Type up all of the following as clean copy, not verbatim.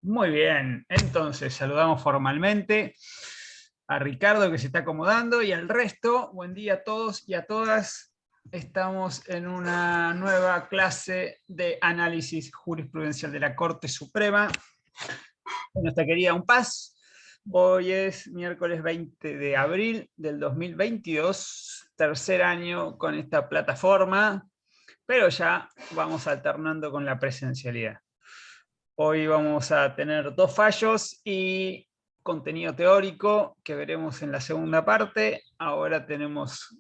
Muy bien, entonces saludamos formalmente a Ricardo que se está acomodando y al resto. Buen día a todos y a todas. Estamos en una nueva clase de análisis jurisprudencial de la Corte Suprema, en nuestra querida UNPAS. Hoy es miércoles 20 de abril del 2022, tercer año con esta plataforma, pero ya vamos alternando con la presencialidad. Hoy vamos a tener dos fallos y contenido teórico que veremos en la segunda parte. Ahora tenemos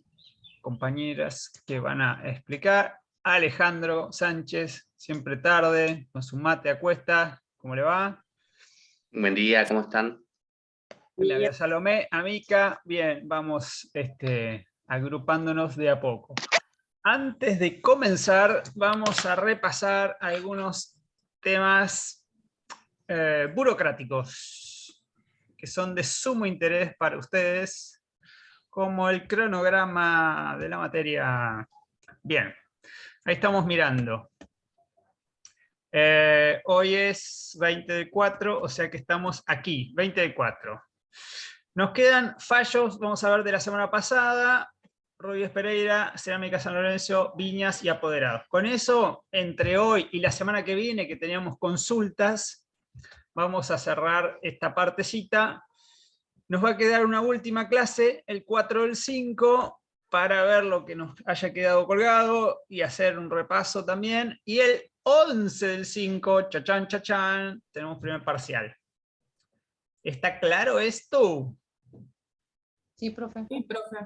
compañeras que van a explicar. Alejandro Sánchez, siempre tarde, con su mate a cuesta. ¿Cómo le va? Buen día, ¿cómo están? Flavia Salomé, Amica. Bien, vamos agrupándonos de a poco. Antes de comenzar, vamos a repasar algunos temas burocráticos que son de sumo interés para ustedes, como el cronograma de la materia. Bien, ahí estamos mirando. Hoy es 20 de 4, o sea que estamos aquí, 20 de 4. Nos quedan fallos, vamos a ver, de la semana pasada: Rodríguez Pereira, Cerámica San Lorenzo, Viñas y Apoderados. Con eso, entre hoy y la semana que viene, que teníamos consultas, vamos a cerrar esta partecita. Nos va a quedar una última clase, el 4 del 5, para ver lo que nos haya quedado colgado y hacer un repaso también. Y el 11 del 5, chachán, chachán, tenemos primer parcial. ¿Está claro esto? Sí, profe. Sí, profe.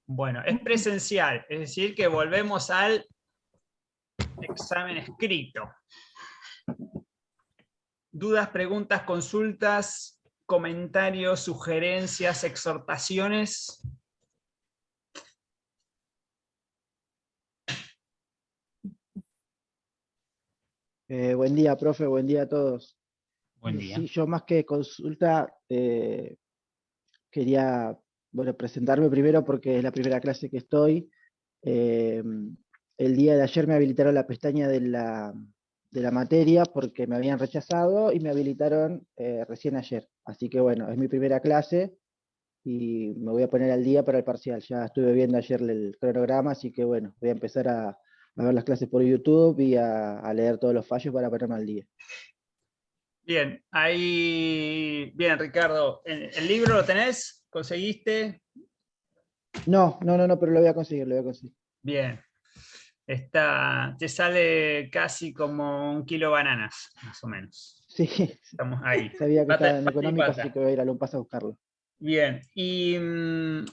Bueno, es presencial, es decir, que volvemos al examen escrito. ¿Dudas, preguntas, consultas, comentarios, sugerencias, exhortaciones? Buen día, profe, buen día a todos. Buen día. Sí, yo más que consulta quería presentarme primero porque es la primera clase que estoy. El día de ayer me habilitaron la pestaña de la materia porque me habían rechazado y me habilitaron recién ayer. Así que bueno, es mi primera clase y me voy a poner al día para el parcial. Ya estuve viendo ayer el cronograma, así que bueno, voy a empezar a ver las clases por YouTube y a leer todos los fallos para ponerme al día. Bien, ahí, bien, Ricardo, ¿el libro lo tenés? ¿Conseguiste? No, pero lo voy a conseguir, lo voy a conseguir. Bien. Te sale casi como 1 kilo de bananas, más o menos. Sí, Estamos ahí. sabía que Pata, estaba en pata y económicos, así pata. que voy a ir a Lumpas a buscarlo. Bien, y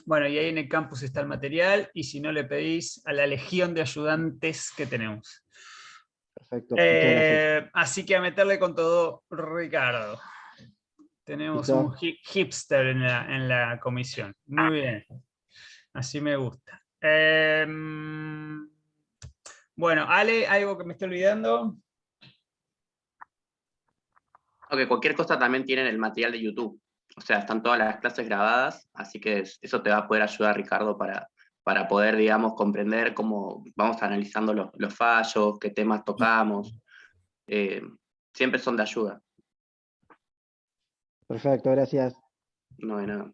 bueno, y ahí en el campus está el material, y si no, le pedís a la legión de ayudantes que tenemos. Perfecto, muchas gracias. Así que a meterle con todo, Ricardo. Tenemos ¿Listo? un hipster en la comisión. Muy bien, así me gusta. Bueno, Ale, ¿algo que me esté olvidando? Aunque cualquier cosa también tienen el material de YouTube. O sea, están todas las clases grabadas, así que eso te va a poder ayudar, Ricardo, para poder, digamos, comprender cómo vamos analizando los fallos, qué temas tocamos. Siempre son de ayuda, Perfecto, gracias. no de nada.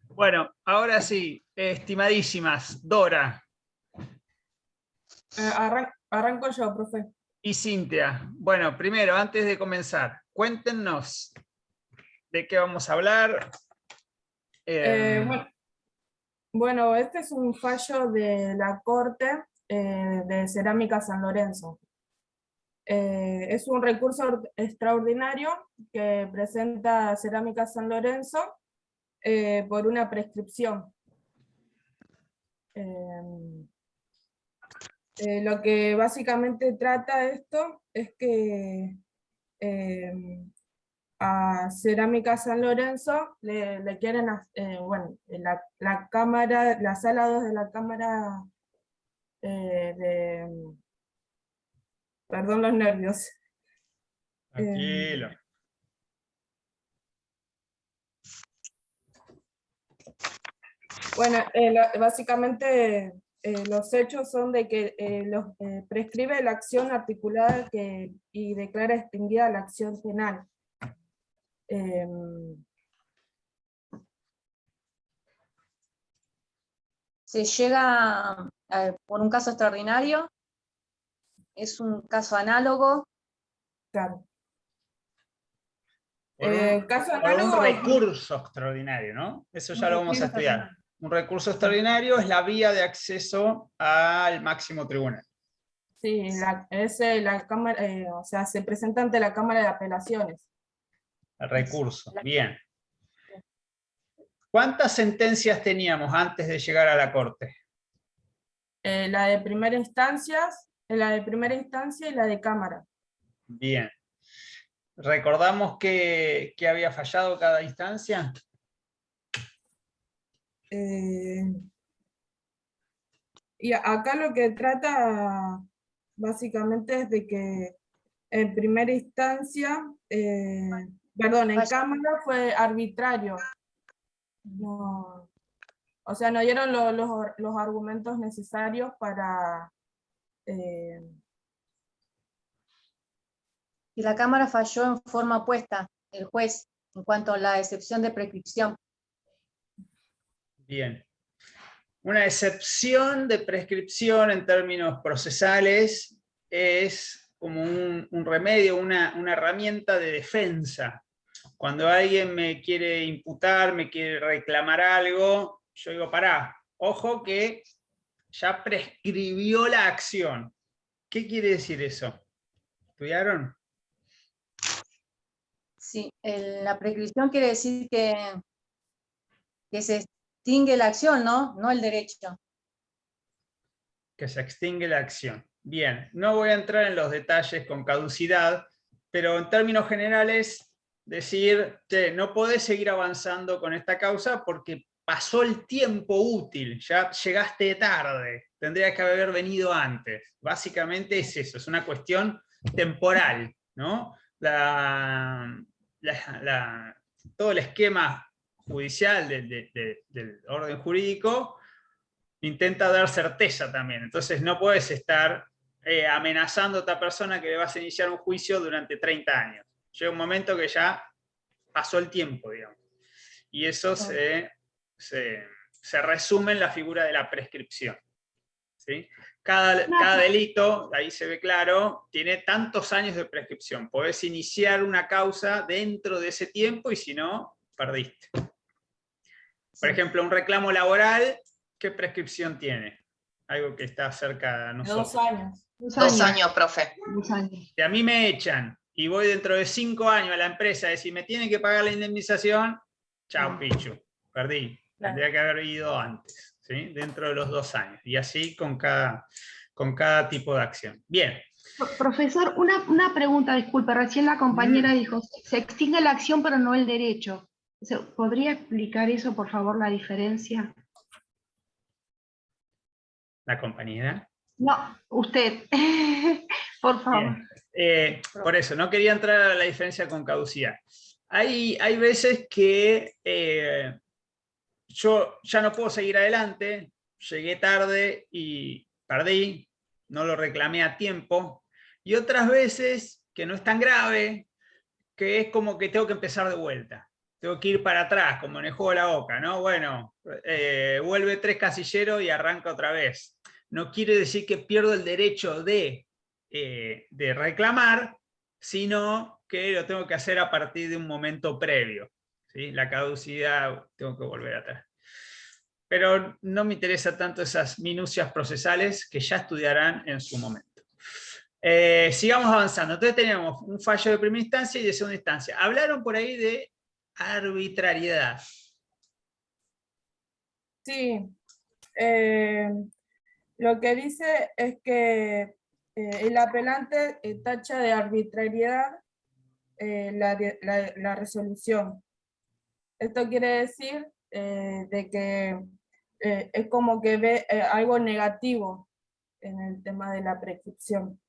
Bueno, ahora sí, estimadísimas, Dora Arranco yo, profe. y Cintia. Bueno, primero, antes de comenzar, cuéntenos de qué vamos a hablar. Bueno, este es un fallo de la Corte de Cerámica San Lorenzo. Es un recurso extraordinario que presenta Cerámica San Lorenzo por una prescripción. Lo que básicamente trata esto es que a Cerámica San Lorenzo le quieren, bueno, la cámara, la sala 2 de la cámara perdón los nervios. Tranquilo. Bueno, básicamente los hechos son de que prescribe la acción articulada y declara extinguida la acción penal. Se llega por un caso extraordinario, es un caso análogo. Claro. Por un, Caso por un análogo, recurso extraordinario, ¿no? Eso ya lo vamos a estudiar. Un recurso extraordinario es la vía de acceso al máximo tribunal. sí, la Cámara, o sea, se presenta ante la Cámara de Apelaciones. El recurso, bien. ¿Cuántas sentencias teníamos antes de llegar a la corte? La de primera instancia y la de Cámara. Bien. ¿Recordamos que había fallado cada instancia? Y acá lo que trata básicamente es de que en primera instancia, perdón, en Cámara fue arbitrario. No, o sea, no dieron los argumentos necesarios para... Y la Cámara falló en forma opuesta, el juez, en cuanto a la excepción de prescripción. Bien. Una excepción de prescripción en términos procesales es como un remedio, una herramienta de defensa. Cuando alguien me quiere imputar, me quiere reclamar algo, yo digo, pará, ojo que ya prescribió la acción. ¿Qué quiere decir eso? ¿Estudiaron? Sí, la prescripción quiere decir que se extingue la acción, ¿no? No el derecho. Que se extingue la acción. Bien, no voy a entrar en los detalles con caducidad, pero en términos generales, decir que no podés seguir avanzando con esta causa porque pasó el tiempo útil, ya llegaste tarde, tendrías que haber venido antes. Básicamente es eso, es una cuestión temporal, ¿no? Todo el esquema judicial del orden jurídico intenta dar certeza también. Entonces no puedes estar amenazando a otra persona que le vas a iniciar un juicio durante 30 años. Llega un momento que ya pasó el tiempo, digamos. Y eso se resume en la figura de la prescripción. ¿Sí? Cada delito, ahí se ve claro, tiene tantos años de prescripción. Podés iniciar una causa dentro de ese tiempo y si no, perdiste. Por ejemplo, un reclamo laboral, ¿qué prescripción tiene? Algo que está cerca de nosotros. 2 años. 2 años, profe. 2 años. Si a mí me echan y voy dentro de 5 años a la empresa a decir, me tienen que pagar la indemnización, chao, pichu, perdí. Tendría que haber ido antes, ¿sí? Dentro de los 2 años. Y así con cada tipo de acción. Bien. Profesor, una pregunta, disculpe, recién la compañera dijo, se extingue la acción pero no el derecho. ¿Podría explicar eso, por favor, la diferencia? ¿La compañera? No, usted, por favor. Por eso, no quería entrar a la diferencia con caducidad. Hay veces que yo ya no puedo seguir adelante, llegué tarde y perdí, no lo reclamé a tiempo, y otras veces que no es tan grave, que es como que tengo que empezar de vuelta. Tengo que ir para atrás, como en el juego de la Oca, ¿no? Bueno, vuelve 3 casilleros y arranca otra vez. No quiere decir que pierdo el derecho de reclamar, sino que lo tengo que hacer a partir de un momento previo. ¿Sí? La caducidad, tengo que volver atrás. Pero no me interesa tanto esas minucias procesales que ya estudiarán en su momento. Sigamos avanzando. Entonces tenemos un fallo de primera instancia y de segunda instancia. Hablaron por ahí de arbitrariedad. Sí. Lo que dice es que el apelante tacha de arbitrariedad la resolución. Esto quiere decir de que es como que ve algo negativo en el tema de la prescripción.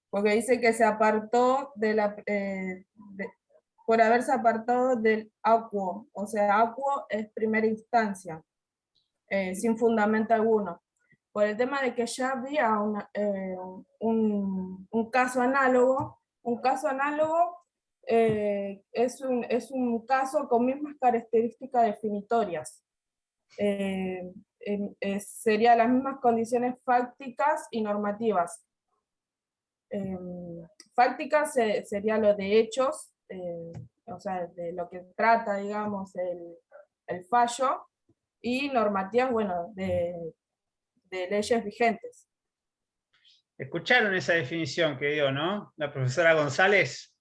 Porque dice que se apartó de la por haberse apartado del acuo, o sea, acuo es primera instancia, sin fundamento alguno, por el tema de que ya había un caso análogo. Un caso análogo es un caso con mismas características definitorias. Serían las mismas condiciones fácticas y normativas. Fácticas sería lo de hechos, o sea, de lo que trata, digamos, el fallo, y normativas, bueno, de leyes vigentes. ¿Escucharon esa definición que dio, no? La profesora González.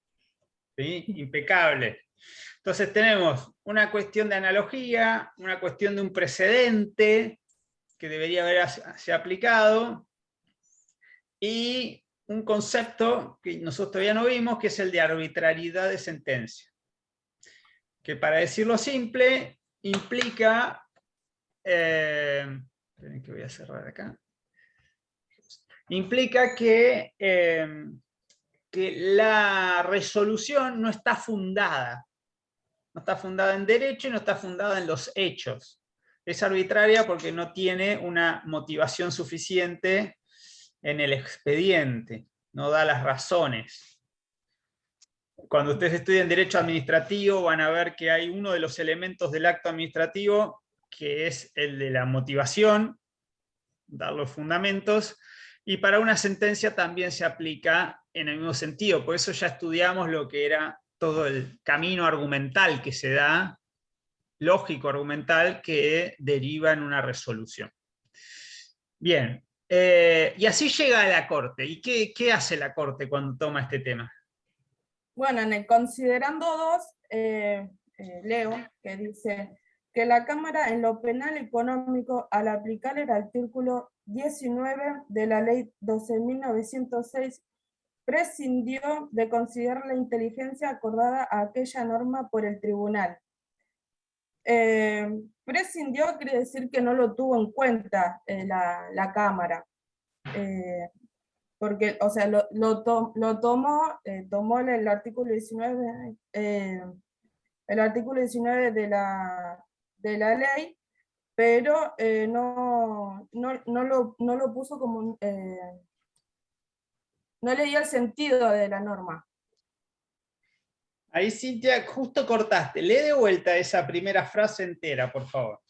¿Sí? Impecable. Entonces tenemos una cuestión de analogía, una cuestión de un precedente que debería haberse aplicado, y un concepto que nosotros todavía no vimos, que es el de arbitrariedad de sentencia. Que para decirlo simple, implica... esperen que voy a cerrar acá. Implica que la resolución no está fundada. No está fundada en derecho y no está fundada en los hechos. Es arbitraria porque no tiene una motivación suficiente en el expediente, no da las razones. Cuando ustedes estudian derecho administrativo van a ver que hay uno de los elementos del acto administrativo que es el de la motivación, dar los fundamentos, y para una sentencia también se aplica en el mismo sentido. Por eso ya estudiamos lo que era todo el camino argumental que se da, lógico argumental, que deriva en una resolución. Bien, y así llega a la Corte. ¿Y qué hace la Corte cuando toma este tema? Bueno, en el considerando 2, leo que dice que la Cámara en lo penal económico, al aplicar el artículo 19 de la Ley 12.906, prescindió de considerar la inteligencia acordada a aquella norma por el tribunal. Prescindió quiere decir que no lo tuvo en cuenta la Cámara, porque, o sea, tomó el artículo 19, el artículo 19 de la ley, pero no lo puso como... no le dio el sentido de la norma. Ahí, Cintia, justo cortaste. Lee de vuelta esa primera frase entera, por favor.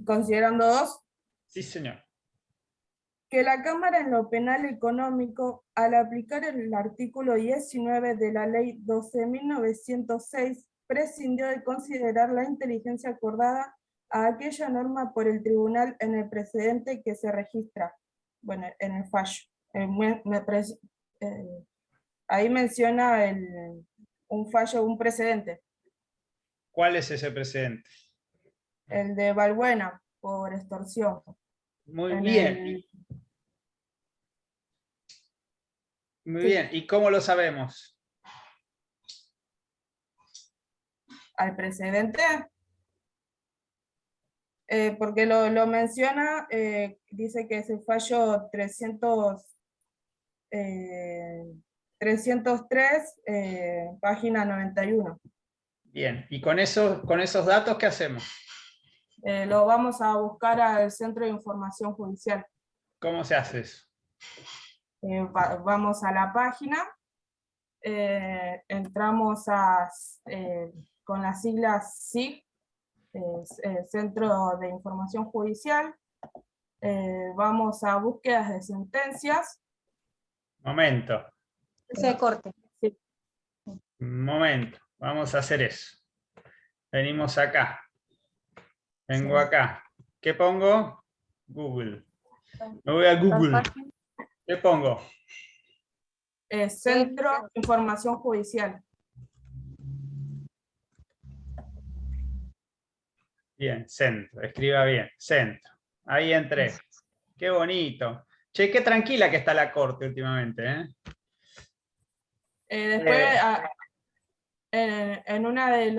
Considerando 2. Sí, señor. Que la Cámara en lo penal económico, al aplicar el artículo 19 de la Ley 12.906, prescindió de considerar la inteligencia acordada a aquella norma por el tribunal en el precedente que se registra, bueno, en el fallo. Ahí menciona un fallo, un precedente. ¿Cuál es ese precedente? El de Balbuena, por extorsión. Muy bien. Muy bien. ¿Y cómo lo sabemos? Al precedente, porque lo menciona, dice que es el fallo 303, página 91. Bien, y con esos datos, ¿qué hacemos? Lo vamos a buscar al Centro de Información Judicial. ¿Cómo se hace eso? Vamos a la página, entramos con las siglas SIG, Centro de Información Judicial, vamos a búsquedas de sentencias. Momento. Ese corte. Sí. Momento, vamos a hacer eso. Venimos acá. Vengo acá. ¿Qué pongo? Google. Me voy a Google. ¿Qué pongo? Centro de Información Judicial. Bien, centro. Escriba bien. Centro. Ahí entré. Qué bonito. Che, qué tranquila que está la Corte últimamente, ¿eh? Después, en una del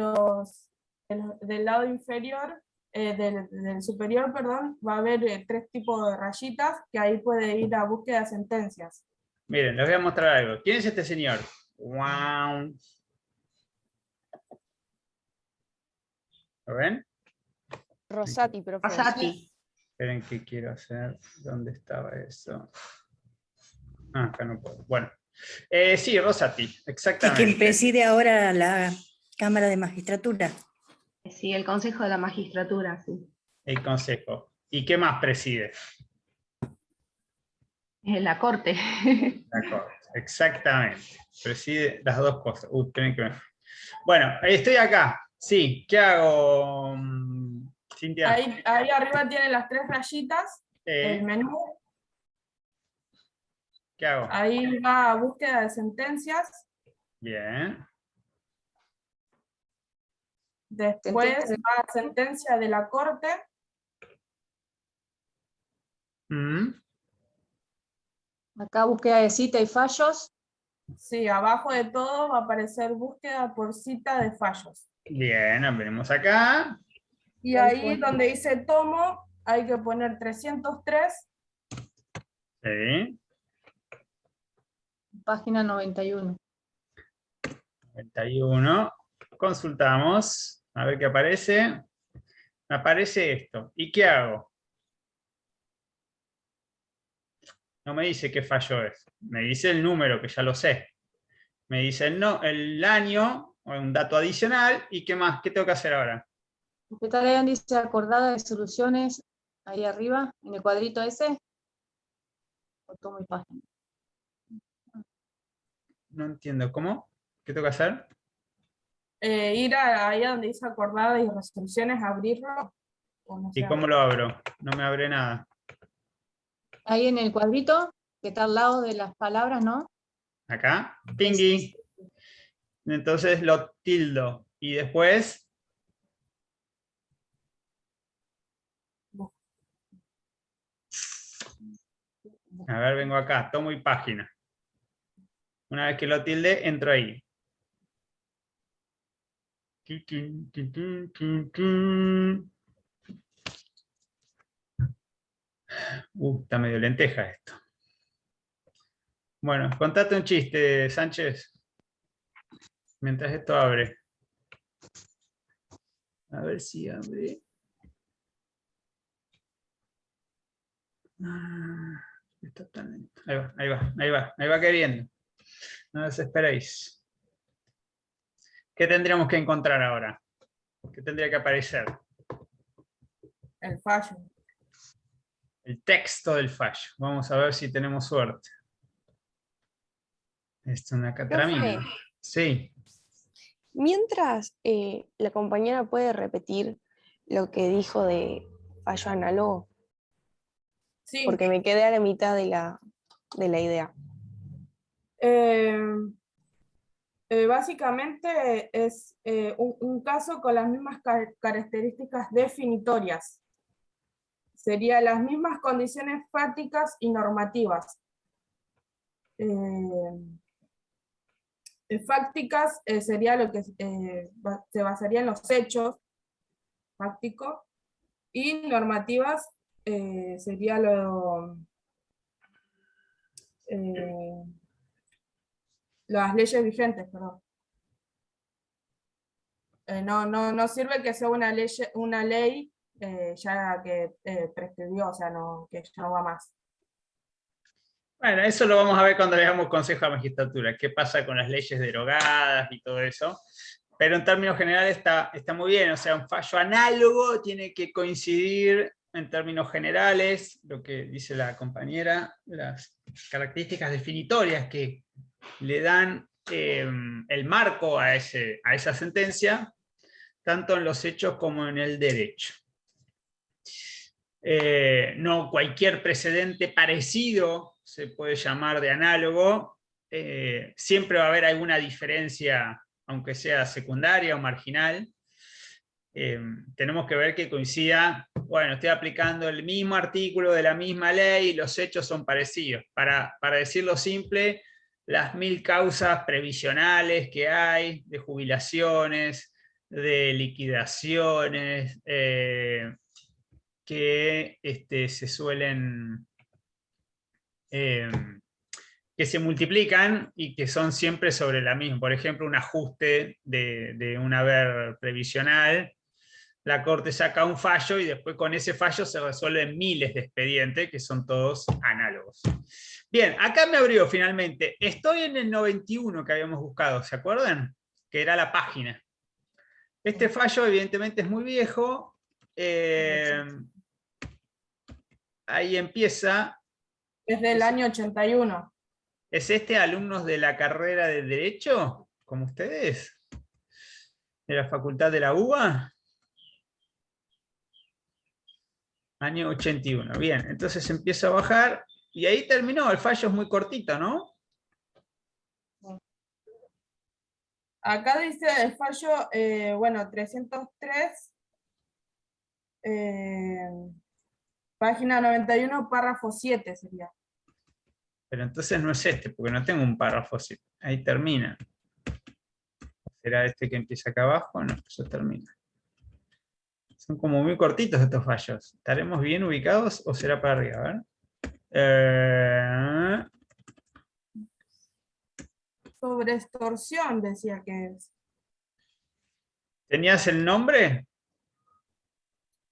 lado inferior, del superior, perdón, va a haber 3 tipos de rayitas que ahí puede ir a búsqueda de sentencias. Miren, les voy a mostrar algo. ¿Quién es este señor? Wow. ¿Lo ven? Rosati, profesor. Rosati. Esperen que quiero hacer. ¿Dónde estaba eso? Ah, acá no puedo. Bueno. Sí, Rosati, Y exactamente. quien preside ahora la Cámara de Magistratura. Sí, el Consejo de la Magistratura, sí. El Consejo. ¿Y qué más preside? La Corte. La Corte. Exactamente. Preside las dos cosas. Esperen que me... Bueno, estoy acá. Sí, ¿qué hago, Cintia? Ahí arriba tienen las 3 rayitas, el menú. ¿Qué hago? Ahí va a búsqueda de sentencias. Bien. Después Sentencia. va a sentencia de la Corte. Acá búsqueda de cita y fallos. Sí, abajo de todo va a aparecer búsqueda por cita de fallos. Bien, venimos acá. Y ahí donde dice tomo, hay que poner 303. Sí. Página 91. 91. Consultamos. A ver qué aparece. Me aparece esto. ¿Y qué hago? No me dice qué fallo es. Me dice el número, que ya lo sé. Me dice el año, o un dato adicional. ¿Y qué más? ¿Qué tengo que hacer ahora? Completar el índice acordada de soluciones ahí arriba, en el cuadrito ese. O tomo y página. No entiendo. ¿Cómo? ¿Qué tengo que hacer? Ir ahí donde dice acordada y resoluciones, abrirlo. O no sé, ¿Y cómo lo abro? No me abre nada. Ahí en el cuadrito, que está al lado de las palabras, ¿no? Acá. Pingui. Entonces lo tildo. Y después... A ver, vengo acá. Tomo y página. Una vez que lo tilde, entro ahí. Está medio lenteja esto. Bueno, contate un chiste, Sánchez. Mientras esto abre. A ver si abre. Está tan lento. Ahí va queriendo. No desesperéis. ¿Qué tendríamos que encontrar ahora? ¿Qué tendría que aparecer? el fallo. El texto del fallo. Vamos a ver si tenemos suerte. Esto es una catramina. Profe. Sí. Mientras la compañera puede repetir lo que dijo de fallo análogo, Sí. porque me quedé a la mitad de la idea. Básicamente es un caso con las mismas características definitorias. Serían las mismas condiciones fácticas y normativas. Fácticas sería lo que se basaría en los hechos fácticos, y normativas sería las leyes vigentes, perdón. No sirve que sea una ley ya que prescribió, o sea, que ya no va más. Bueno, eso lo vamos a ver cuando veamos Consejo de Magistratura, qué pasa con las leyes derogadas y todo eso. Pero en términos generales está muy bien, o sea, un fallo análogo tiene que coincidir en términos generales, lo que dice la compañera, las características definitorias que le dan el marco a esa sentencia, tanto en los hechos como en el derecho. No cualquier precedente parecido se puede llamar de análogo, siempre va a haber alguna diferencia, aunque sea secundaria o marginal. Tenemos que ver que coincida, bueno, estoy aplicando el mismo artículo de la misma ley y los hechos son parecidos. Para decirlo simple, las 1000 causas previsionales que hay, de jubilaciones, de liquidaciones, que se suelen, que se multiplican y que son siempre sobre la misma. Por ejemplo, un ajuste de un haber previsional la Corte saca un fallo y después con ese fallo se resuelven miles de expedientes que son todos análogos. Bien, acá me abrió finalmente. Estoy en el 91 que habíamos buscado, ¿se acuerdan? Que era la página. Este fallo evidentemente es muy viejo. Ahí empieza. Es del año 81. ¿Es este alumnos de la carrera de Derecho, como ustedes? ¿De la Facultad de la UBA? Año 81. Bien, entonces empiezo a bajar y ahí terminó. El fallo es muy cortito, ¿no? Acá dice el fallo, bueno, 303, página 91, párrafo 7 sería. Pero entonces no es este, porque no tengo un párrafo así. Ahí termina. ¿Será este que empieza acá abajo? No, eso termina. Son como muy cortitos estos fallos. ¿Estaremos bien ubicados o será para arriba? A ver. Sobre extorsión decía que es. ¿Tenías el nombre?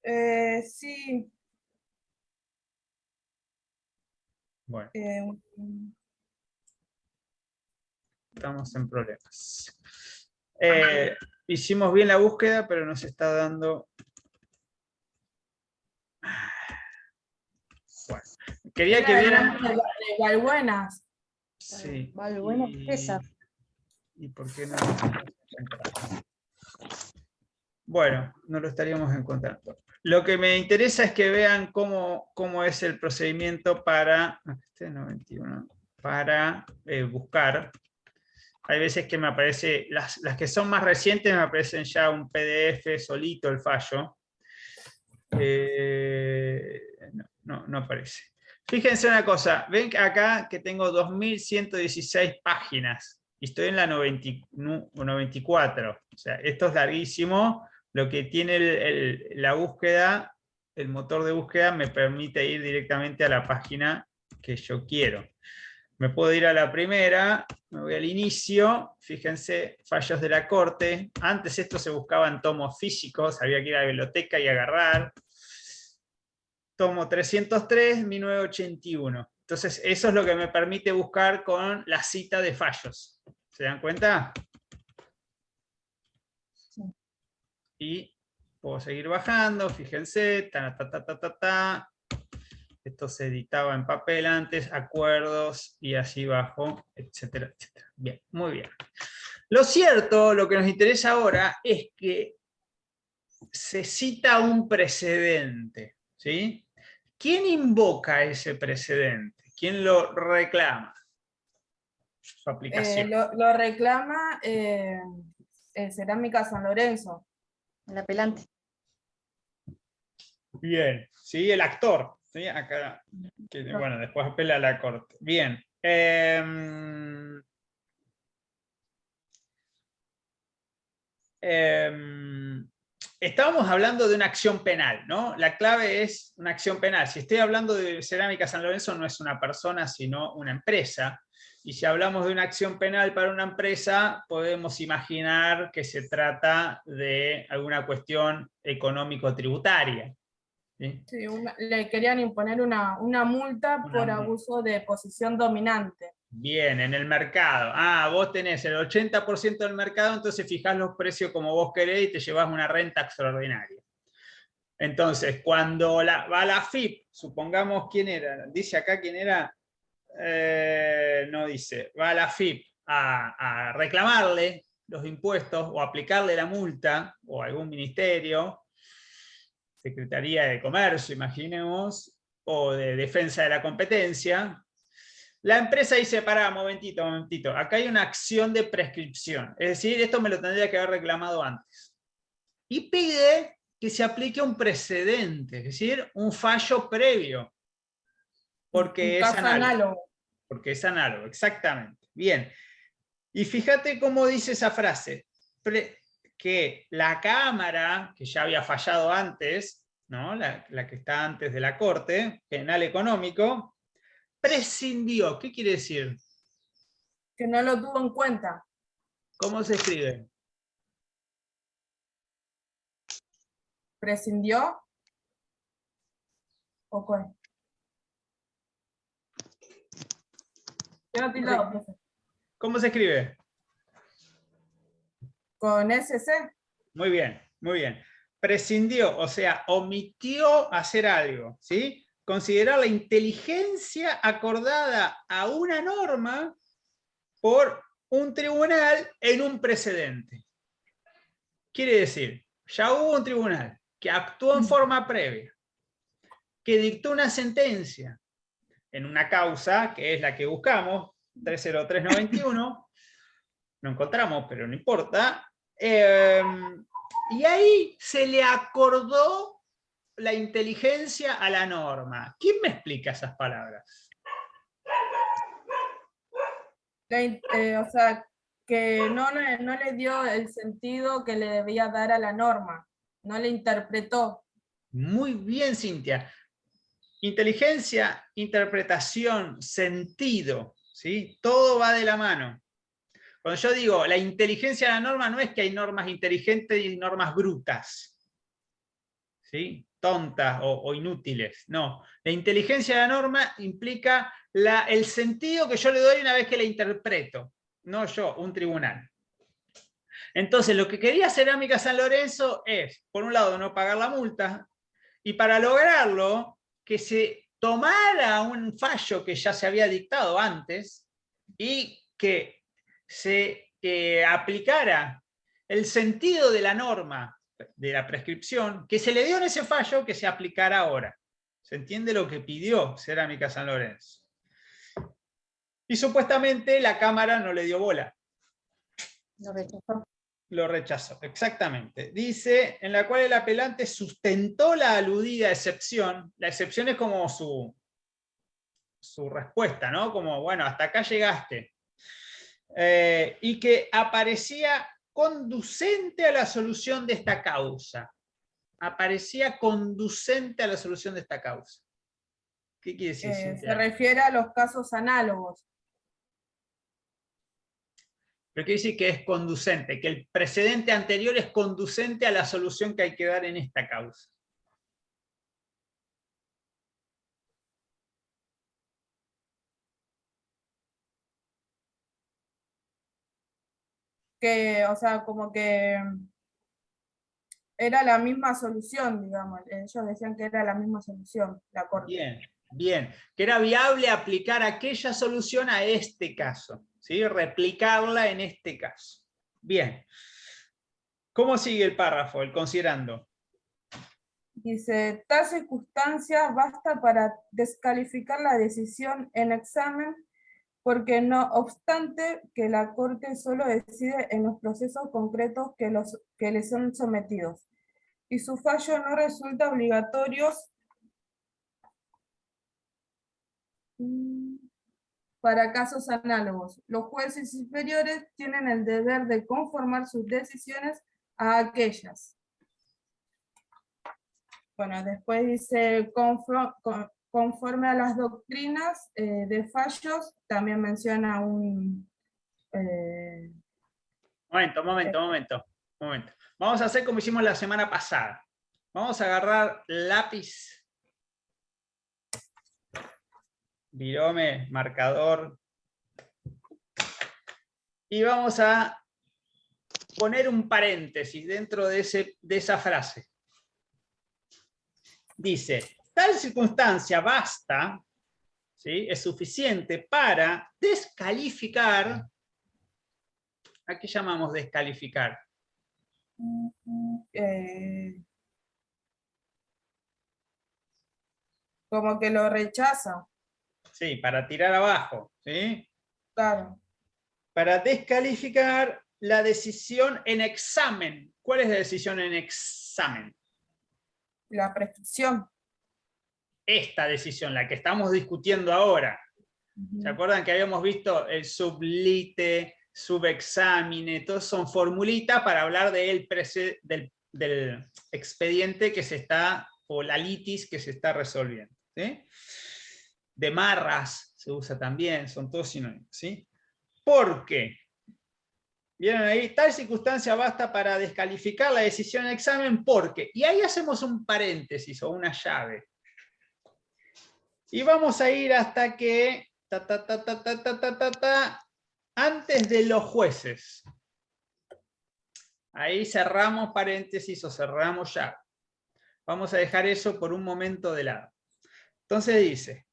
Sí. Bueno. Estamos en problemas. Hicimos bien la búsqueda, pero nos está dando... Bueno, quería que vieran... De Valbuenas. Sí. Valbuena esa. ¿Y por qué no? Bueno, no lo estaríamos encontrando. Lo que me interesa es que vean cómo es el procedimiento para... Este es 91. Para buscar. Hay veces que me aparece, las que son más recientes me aparecen ya un PDF solito el fallo. No aparece. Fíjense una cosa, ven acá que tengo 2116 páginas y estoy en la 94. O sea, esto es larguísimo. Lo que tiene la búsqueda, el motor de búsqueda me permite ir directamente a la página que yo quiero. Me puedo ir a la primera, me voy al inicio, fíjense, fallos de la Corte. Antes esto se buscaba en tomos físicos, había que ir a la biblioteca y agarrar. Tomo 303, 1981. Entonces eso es lo que me permite buscar con la cita de fallos. ¿Se dan cuenta? Y puedo seguir bajando, fíjense, Esto se editaba en papel antes, acuerdos, y así bajo, etcétera, etcétera. Bien, muy bien. Lo cierto, lo que nos interesa ahora, es que se cita un precedente, ¿sí? ¿Quién invoca ese precedente? ¿Quién lo reclama? Su aplicación. Lo reclama Cerámica San Lorenzo. El apelante. Bien, ¿sí? El actor. ¿Sí? Acá, bueno, después apela a la Corte. Bien. Estábamos hablando de una acción penal, ¿no? La clave es una acción penal. Si estoy hablando de Cerámica San Lorenzo, no es una persona, sino una empresa. Y si hablamos de una acción penal para una empresa, podemos imaginar que se trata de alguna cuestión económico-tributaria. ¿Sí? Sí, le querían imponer una multa por abuso de posición dominante. Bien, en el mercado. Ah, vos tenés el 80% del mercado, entonces fijás los precios como vos querés y te llevas una renta extraordinaria. Entonces, cuando va a la FIP, supongamos quién era, dice acá quién era, no dice, va a la FIP a reclamarle los impuestos o aplicarle la multa, o a algún ministerio, Secretaría de Comercio, imaginemos, o de Defensa de la Competencia. La empresa dice, pará, momentito, acá hay una acción de prescripción, es decir, esto me lo tendría que haber reclamado antes. Y pide que se aplique un precedente, es decir, un fallo previo, porque es análogo. Porque es análogo, exactamente. Bien, y fíjate cómo dice esa frase, que la Cámara, que ya había fallado antes, ¿no? la que está antes de la Corte, Penal Económico, prescindió. ¿Qué quiere decir? Que no lo tuvo en cuenta. ¿Cómo se escribe? prescindió. ¿O cuál? Queda tildado, profe. ¿Cómo se escribe? Con SC. Muy bien, muy bien. Prescindió, o sea, omitió hacer algo, ¿sí? Considerar la inteligencia acordada a una norma por un tribunal en un precedente. Quiere decir, ya hubo un tribunal que actuó en forma previa, que dictó una sentencia en una causa, que es la que buscamos, 30391, no encontramos, pero no importa, y ahí se le acordó la inteligencia a la norma. ¿Quién me explica esas palabras? O sea, que no le dio el sentido que le debía dar a la norma, no le interpretó. Muy bien, Cintia. Inteligencia, interpretación, sentido, ¿sí? Todo va de la mano. Cuando yo digo la inteligencia de la norma, no es que hay normas inteligentes y normas brutas, ¿sí? Tontas o inútiles. No, la inteligencia de la norma implica el sentido que yo le doy una vez que la interpreto, no yo, un tribunal. Entonces, lo que quería Cerámica San Lorenzo es, por un lado, no pagar la multa, y para lograrlo, que se tomara un fallo que ya se había dictado antes y que se aplicara el sentido de la norma de la prescripción que se le dio en ese fallo, que se aplicara ahora. ¿Se entiende lo que pidió Cerámica San Lorenzo? Y supuestamente la Cámara no le dio bola. Lo rechazó. Lo rechazó, exactamente. Dice, en la cual el apelante sustentó la aludida excepción. La excepción es como su respuesta, ¿no? Como, bueno, hasta acá llegaste. Y que aparecía conducente a la solución de esta causa. Aparecía conducente a la solución de esta causa. ¿Qué quiere decir, Cintia? Se refiere a los casos análogos. Pero quiere decir que es conducente, que el precedente anterior es conducente a la solución que hay que dar en esta causa. Que, o sea, como que era la misma solución, digamos. Ellos decían que era la misma solución, la Corte. Bien, bien. Que era viable aplicar aquella solución a este caso, ¿sí? Replicarla en este caso. Bien. ¿Cómo sigue el párrafo, el considerando? Dice, tal circunstancia basta para descalificar la decisión en examen, porque no obstante que la Corte solo decide en los procesos concretos que le son sometidos, y su fallo no resulta obligatorio para casos análogos. Los jueces superiores tienen el deber de conformar sus decisiones a aquellas. Bueno, después dice, conforme a las doctrinas de fallos, también menciona un... Momento. Vamos a hacer como hicimos la semana pasada. Vamos a agarrar lápiz, virome, marcador, y vamos a poner un paréntesis dentro de esa frase. Dice, tal circunstancia basta, ¿sí? Es suficiente para descalificar. ¿A qué llamamos descalificar? Como que lo rechaza. Sí, para tirar abajo, ¿sí? Claro. Para descalificar la decisión en examen. ¿Cuál es la decisión en examen? La prescripción. Esta decisión, la que estamos discutiendo ahora. ¿Se acuerdan que habíamos visto el sublite, subexamine? Todos son formulitas para hablar del expediente que se está, o la litis que se está resolviendo, ¿sí? De marras se usa también, son todos sinónimos, ¿sí? ¿Por qué? ¿Vieron ahí? Tal circunstancia basta para descalificar la decisión del examen porque, y ahí hacemos un paréntesis o una llave. Y vamos a ir hasta que, antes de los jueces. Ahí cerramos paréntesis o cerramos llave. Vamos a dejar eso por un momento de lado. Entonces dice,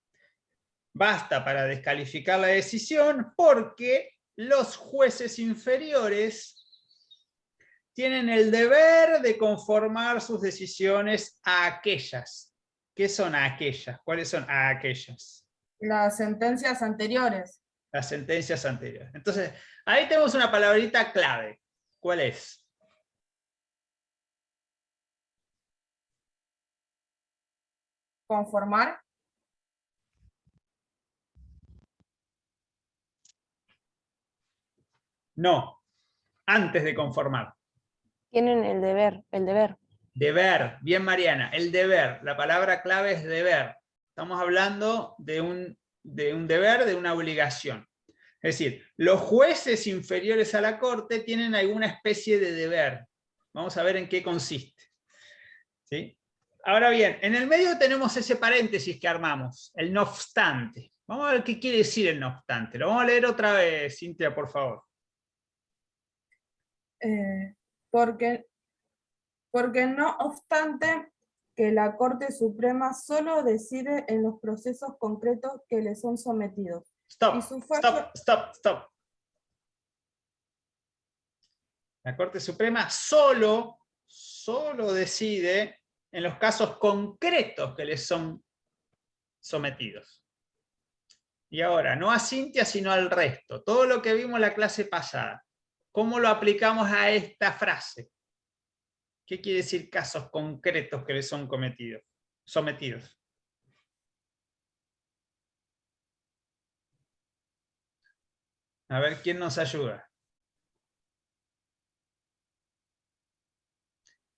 basta para descalificar la decisión porque los jueces inferiores tienen el deber de conformar sus decisiones a aquellas. ¿Qué son aquellas? ¿Cuáles son aquellas? Las sentencias anteriores. Las sentencias anteriores. Entonces, ahí tenemos una palabrita clave. ¿Cuál es? Conformar. No, antes de conformar. Tienen el deber, el deber. Deber, bien Mariana, el deber, la palabra clave es deber. Estamos hablando de un deber, de una obligación. Es decir, los jueces inferiores a la corte tienen alguna especie de deber. Vamos a ver en qué consiste. ¿Sí? Ahora bien, en el medio tenemos ese paréntesis que armamos, el no obstante. Vamos a ver qué quiere decir el no obstante. Lo vamos a leer otra vez, Cintia, por favor. Porque no obstante que la Corte Suprema solo decide en los procesos concretos que le son sometidos. Stop, Y su fallo- stop. La Corte Suprema solo decide en los casos concretos que les son sometidos. Y ahora, no a Cintia, sino al resto. Todo lo que vimos en la clase pasada. ¿Cómo lo aplicamos a esta frase? ¿Qué quiere decir casos concretos que les son sometidos? A ver, ¿quién nos ayuda?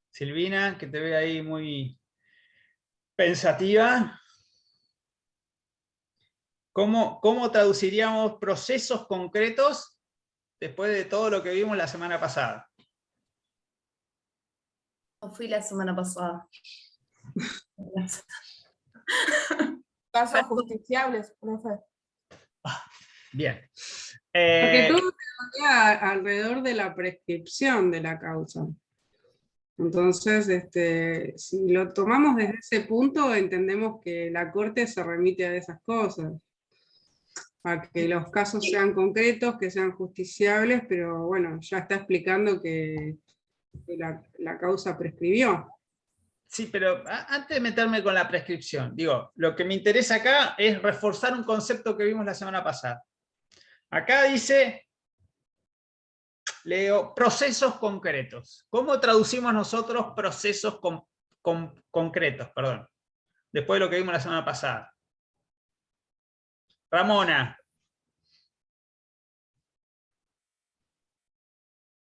Silvina, que te ve ahí muy pensativa. ¿Cómo traduciríamos procesos concretos después de todo lo que vimos la semana pasada? No fui la semana pasada. Casos justiciables, profe. Bien. Porque todo se rodea alrededor de la prescripción de la causa. Entonces, si lo tomamos desde ese punto, entendemos que la Corte se remite a esas cosas. A que los casos sean concretos, que sean justiciables, pero bueno, ya está explicando que la causa prescribió. Sí, pero antes de meterme con la prescripción, digo, lo que me interesa acá es reforzar un concepto que vimos la semana pasada. Acá dice, leo, procesos concretos. ¿Cómo traducimos nosotros procesos concretos? Perdón. Después de lo que vimos la semana pasada. Ramona.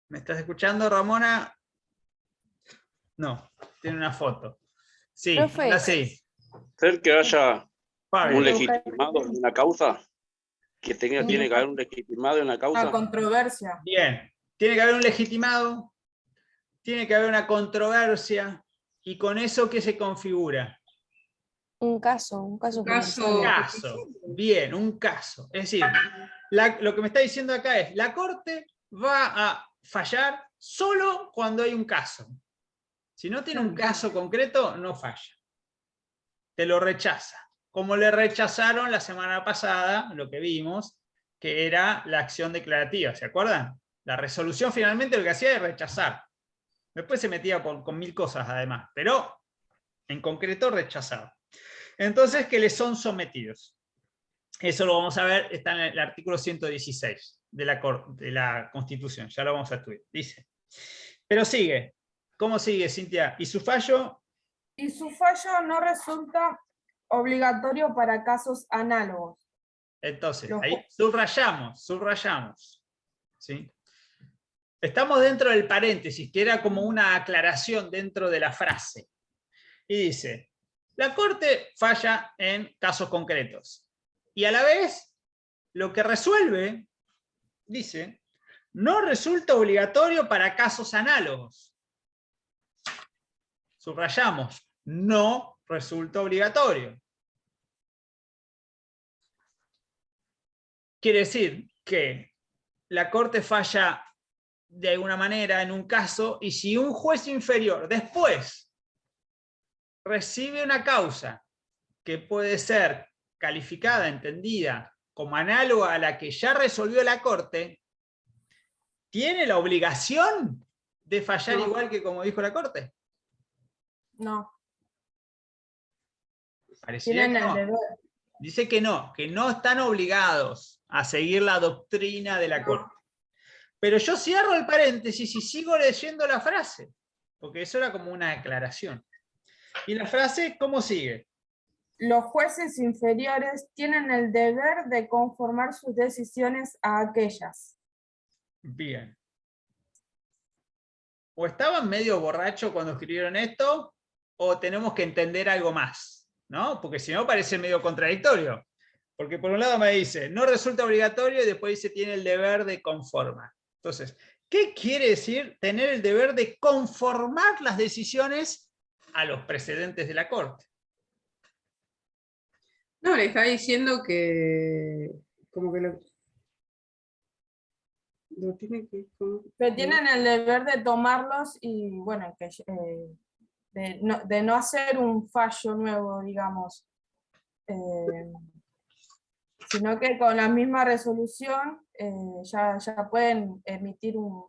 ¿Me estás escuchando, Ramona? No, tiene una foto. Sí, Profe. así. Ser que haya Fabio. un legitimado en una causa, tiene que haber un legitimado en la causa. Una controversia. Bien, tiene que haber un legitimado, tiene que haber una controversia, y con eso, ¿qué se configura? Un caso. Un caso, bien, un caso. Es decir, lo que me está diciendo acá es, la Corte va a fallar solo cuando hay un caso. Si no tiene un caso concreto, no falla. Te lo rechaza. Como le rechazaron la semana pasada, lo que vimos, que era la acción declarativa, ¿se acuerdan? La resolución finalmente lo que hacía es rechazar. Después se metía con mil cosas además, pero en concreto rechazaba. Entonces, que les son sometidos. Eso lo vamos a ver, está en el artículo 116 de la Constitución, ya lo vamos a estudiar. Dice, pero sigue. ¿Cómo sigue, Cintia? ¿Y su fallo? Y su fallo no resulta obligatorio para casos análogos. Entonces, ahí subrayamos. ¿Sí? Estamos dentro del paréntesis, que era como una aclaración dentro de la frase. Y dice, la Corte falla en casos concretos. Y a la vez, lo que resuelve, dice, no resulta obligatorio para casos análogos. Subrayamos, no resulta obligatorio. Quiere decir que la Corte falla de alguna manera en un caso, y si un juez inferior después recibe una causa que puede ser calificada, entendida como análoga a la que ya resolvió la Corte, ¿tiene la obligación de fallar igual que como dijo la Corte? No. Pareciera Tienen que no. el deber. Dice que no están obligados a seguir la doctrina de la Corte. Pero yo cierro el paréntesis y sigo leyendo la frase, porque eso era como una declaración. ¿Y la frase cómo sigue? Los jueces inferiores tienen el deber de conformar sus decisiones a aquellas. Bien. O estaban medio borrachos cuando escribieron esto, o tenemos que entender algo más, ¿no? Porque si no parece medio contradictorio. Porque por un lado me dice, no resulta obligatorio, y después dice, tiene el deber de conformar. Entonces, ¿qué quiere decir tener el deber de conformar las decisiones a los precedentes de la Corte? No, le está diciendo que como que lo tiene que... Que tienen el deber de tomarlos y, bueno, que, de no hacer un fallo nuevo, digamos. Sino que con la misma resolución ya pueden emitir un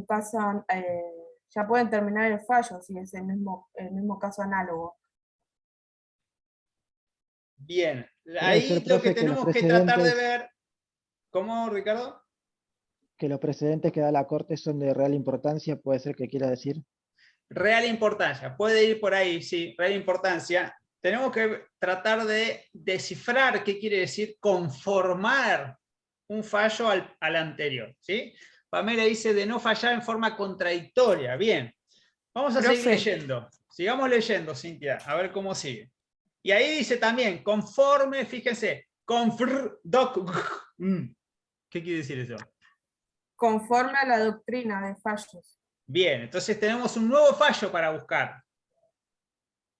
caso, ya pueden terminar el fallo si es el mismo caso análogo. Bien, Puede ahí ser, lo que profe, que los tenemos que tratar de precedentes, ver... ¿Cómo, Ricardo? que los precedentes que da la Corte son de real importancia, puede ser que quiera decir. Real importancia, puede ir por ahí, sí, real importancia. Tenemos que tratar de descifrar qué quiere decir conformar un fallo al anterior, ¿sí? Pamela dice de no fallar en forma contradictoria. Bien, vamos a seguir leyendo. Sigamos leyendo, Cintia, a ver cómo sigue. Y ahí dice también, conforme, fíjense, ¿qué quiere decir eso? Conforme a la doctrina de fallos. Bien, entonces tenemos un nuevo fallo para buscar.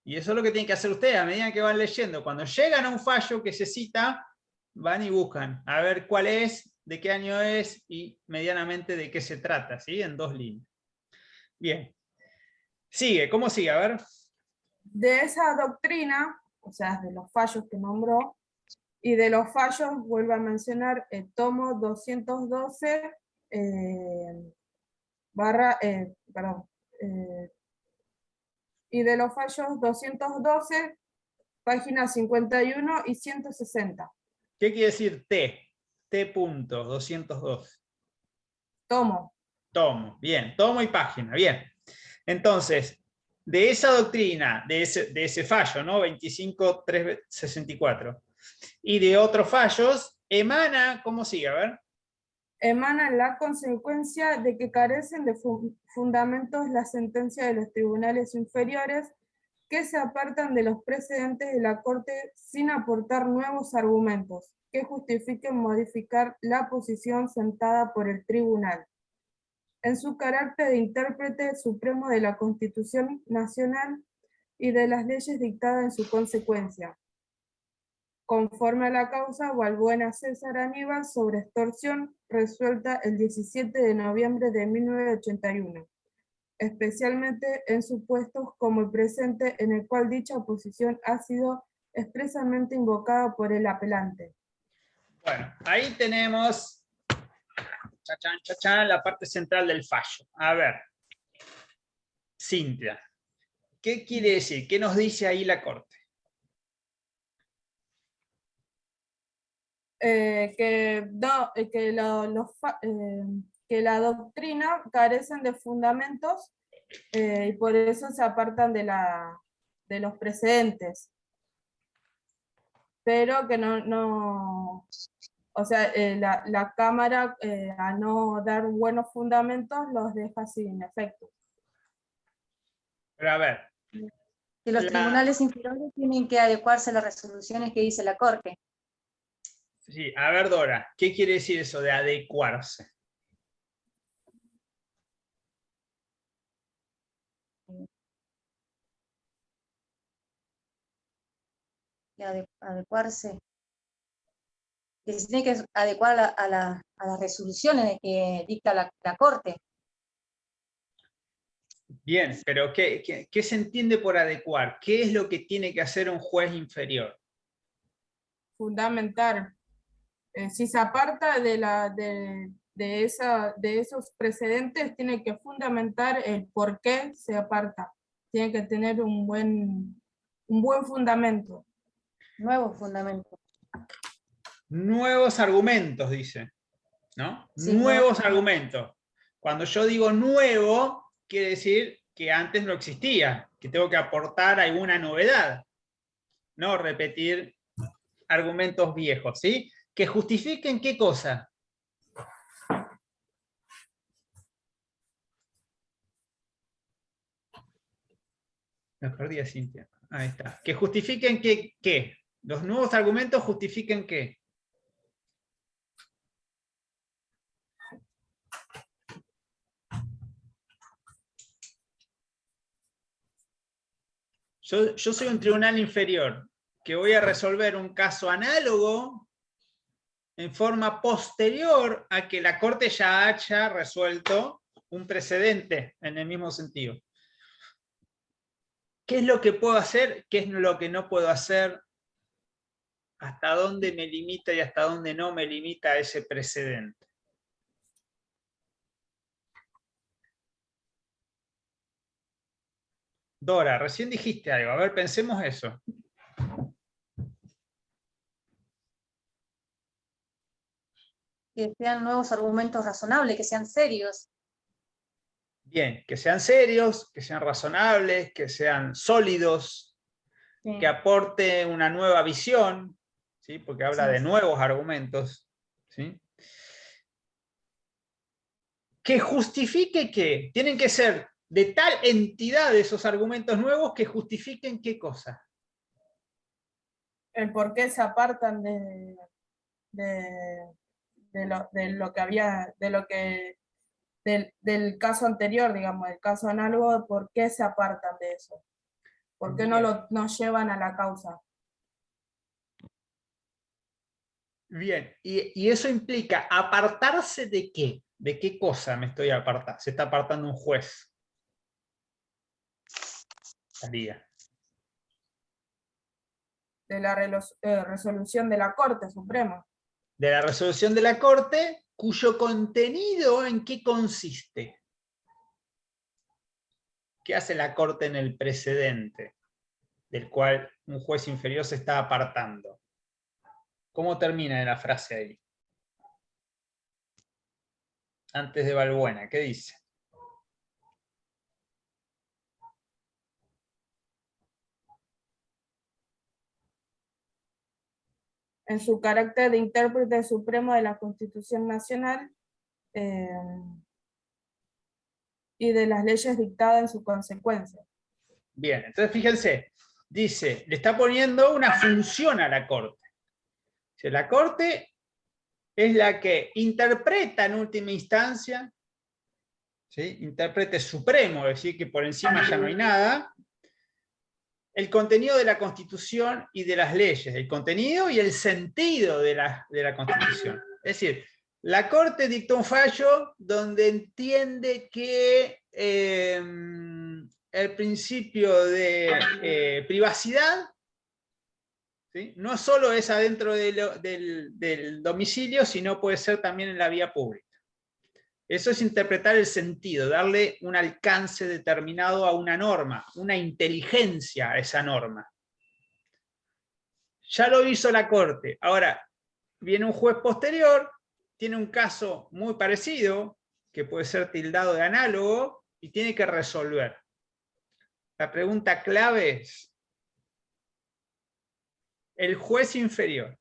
Y eso es lo que tienen que hacer ustedes a medida que van leyendo. Cuando llegan a un fallo que se cita, van y buscan a ver cuál es, de qué año es y medianamente de qué se trata, ¿sí? En 2 líneas. Bien. Sigue, ¿cómo sigue? A ver. De esa doctrina, o sea, de los fallos que nombró, y de los fallos, vuelvo a mencionar, el tomo 212, y de los fallos 212, páginas 51 y 160. ¿Qué quiere decir T? T.202. Tomo. Tomo, bien. Tomo y página, bien. Entonces, de esa doctrina, de ese fallo, ¿no? 25.364, y de otros fallos, emana, ¿cómo sigue? A ver. Emana la consecuencia de que carecen de fundamentos las sentencias de los tribunales inferiores que se apartan de los precedentes de la Corte sin aportar nuevos argumentos que justifiquen modificar la posición sentada por el tribunal, en su carácter de intérprete supremo de la Constitución Nacional y de las leyes dictadas en su consecuencia, conforme a la causa Balbuena César Aníbal sobre extorsión resuelta el 17 de noviembre de 1981, especialmente en supuestos como el presente en el cual dicha oposición ha sido expresamente invocada por el apelante. Bueno, ahí tenemos la parte central del fallo. A ver, Cintia, ¿qué quiere decir? ¿Qué nos dice ahí la Corte? Que la doctrina carecen de fundamentos y por eso se apartan de los precedentes. Pero que o sea, la Cámara, a no dar buenos fundamentos, los deja sin efecto. Pero a ver. Que los tribunales inferiores tienen que adecuarse a las resoluciones que dice la Corte. Sí, a ver, Dora, ¿qué quiere decir eso de adecuarse? Y adecuarse. Que se tiene que adecuar a las resoluciones que dicta la Corte. Bien, pero ¿qué se entiende por adecuar? ¿Qué es lo que tiene que hacer un juez inferior? Fundamentar. Si se aparta de esos precedentes, tiene que fundamentar el por qué se aparta. Tiene que tener un buen fundamento. Nuevo fundamento. Nuevos argumentos, dice, ¿no? Sí, Nuevos argumentos. Cuando yo digo nuevo, quiere decir que antes no existía, que tengo que aportar alguna novedad, no repetir argumentos viejos, ¿sí? Que justifiquen qué cosa. Me perdí a Cintia. Ahí está. Que justifiquen qué. Los nuevos argumentos justifiquen qué. Yo soy un tribunal inferior que voy a resolver un caso análogo en forma posterior a que la Corte ya haya resuelto un precedente en el mismo sentido. ¿Qué es lo que puedo hacer? ¿Qué es lo que no puedo hacer? ¿Hasta dónde me limita y hasta dónde no me limita ese precedente? Dora, recién dijiste algo. A ver, pensemos eso. Que sean nuevos argumentos razonables, que sean serios. Bien, que sean serios, que sean razonables, que sean sólidos, Sí. que aporte una nueva visión, ¿sí? Porque habla Sí. de nuevos argumentos, ¿sí? Que justifique que tienen que ser de tal entidad esos argumentos nuevos que justifiquen qué cosa. El por qué se apartan del caso anterior, digamos, del caso análogo, por qué se apartan de eso. ¿Por qué no llevan a la causa? Bien, y eso implica apartarse de qué. ¿De qué cosa me estoy apartando? Se está apartando un juez. Estaría. De la resolución de la Corte Suprema. De la resolución de la Corte, cuyo contenido ¿en qué consiste? ¿Qué hace la Corte en el precedente del cual un juez inferior se está apartando? ¿Cómo termina la frase ahí? Antes de Balbuena, ¿qué dice? En su carácter de intérprete supremo de la Constitución Nacional y de las leyes dictadas en su consecuencia. Bien, entonces fíjense, dice, le está poniendo una función a la Corte. La Corte es la que interpreta en última instancia, ¿sí? Intérprete supremo, es decir, que por encima ya no hay nada, el contenido de la Constitución y de las leyes, el contenido y el sentido de la Constitución. Es decir, la Corte dictó un fallo donde entiende que el principio de privacidad, ¿sí? No solo es adentro del domicilio, sino puede ser también en la vía pública. Eso es interpretar el sentido, darle un alcance determinado a una norma, una inteligencia a esa norma. Ya lo hizo la Corte. Ahora, viene un juez posterior, tiene un caso muy parecido, que puede ser tildado de análogo, y tiene que resolver. La pregunta clave es, el juez inferior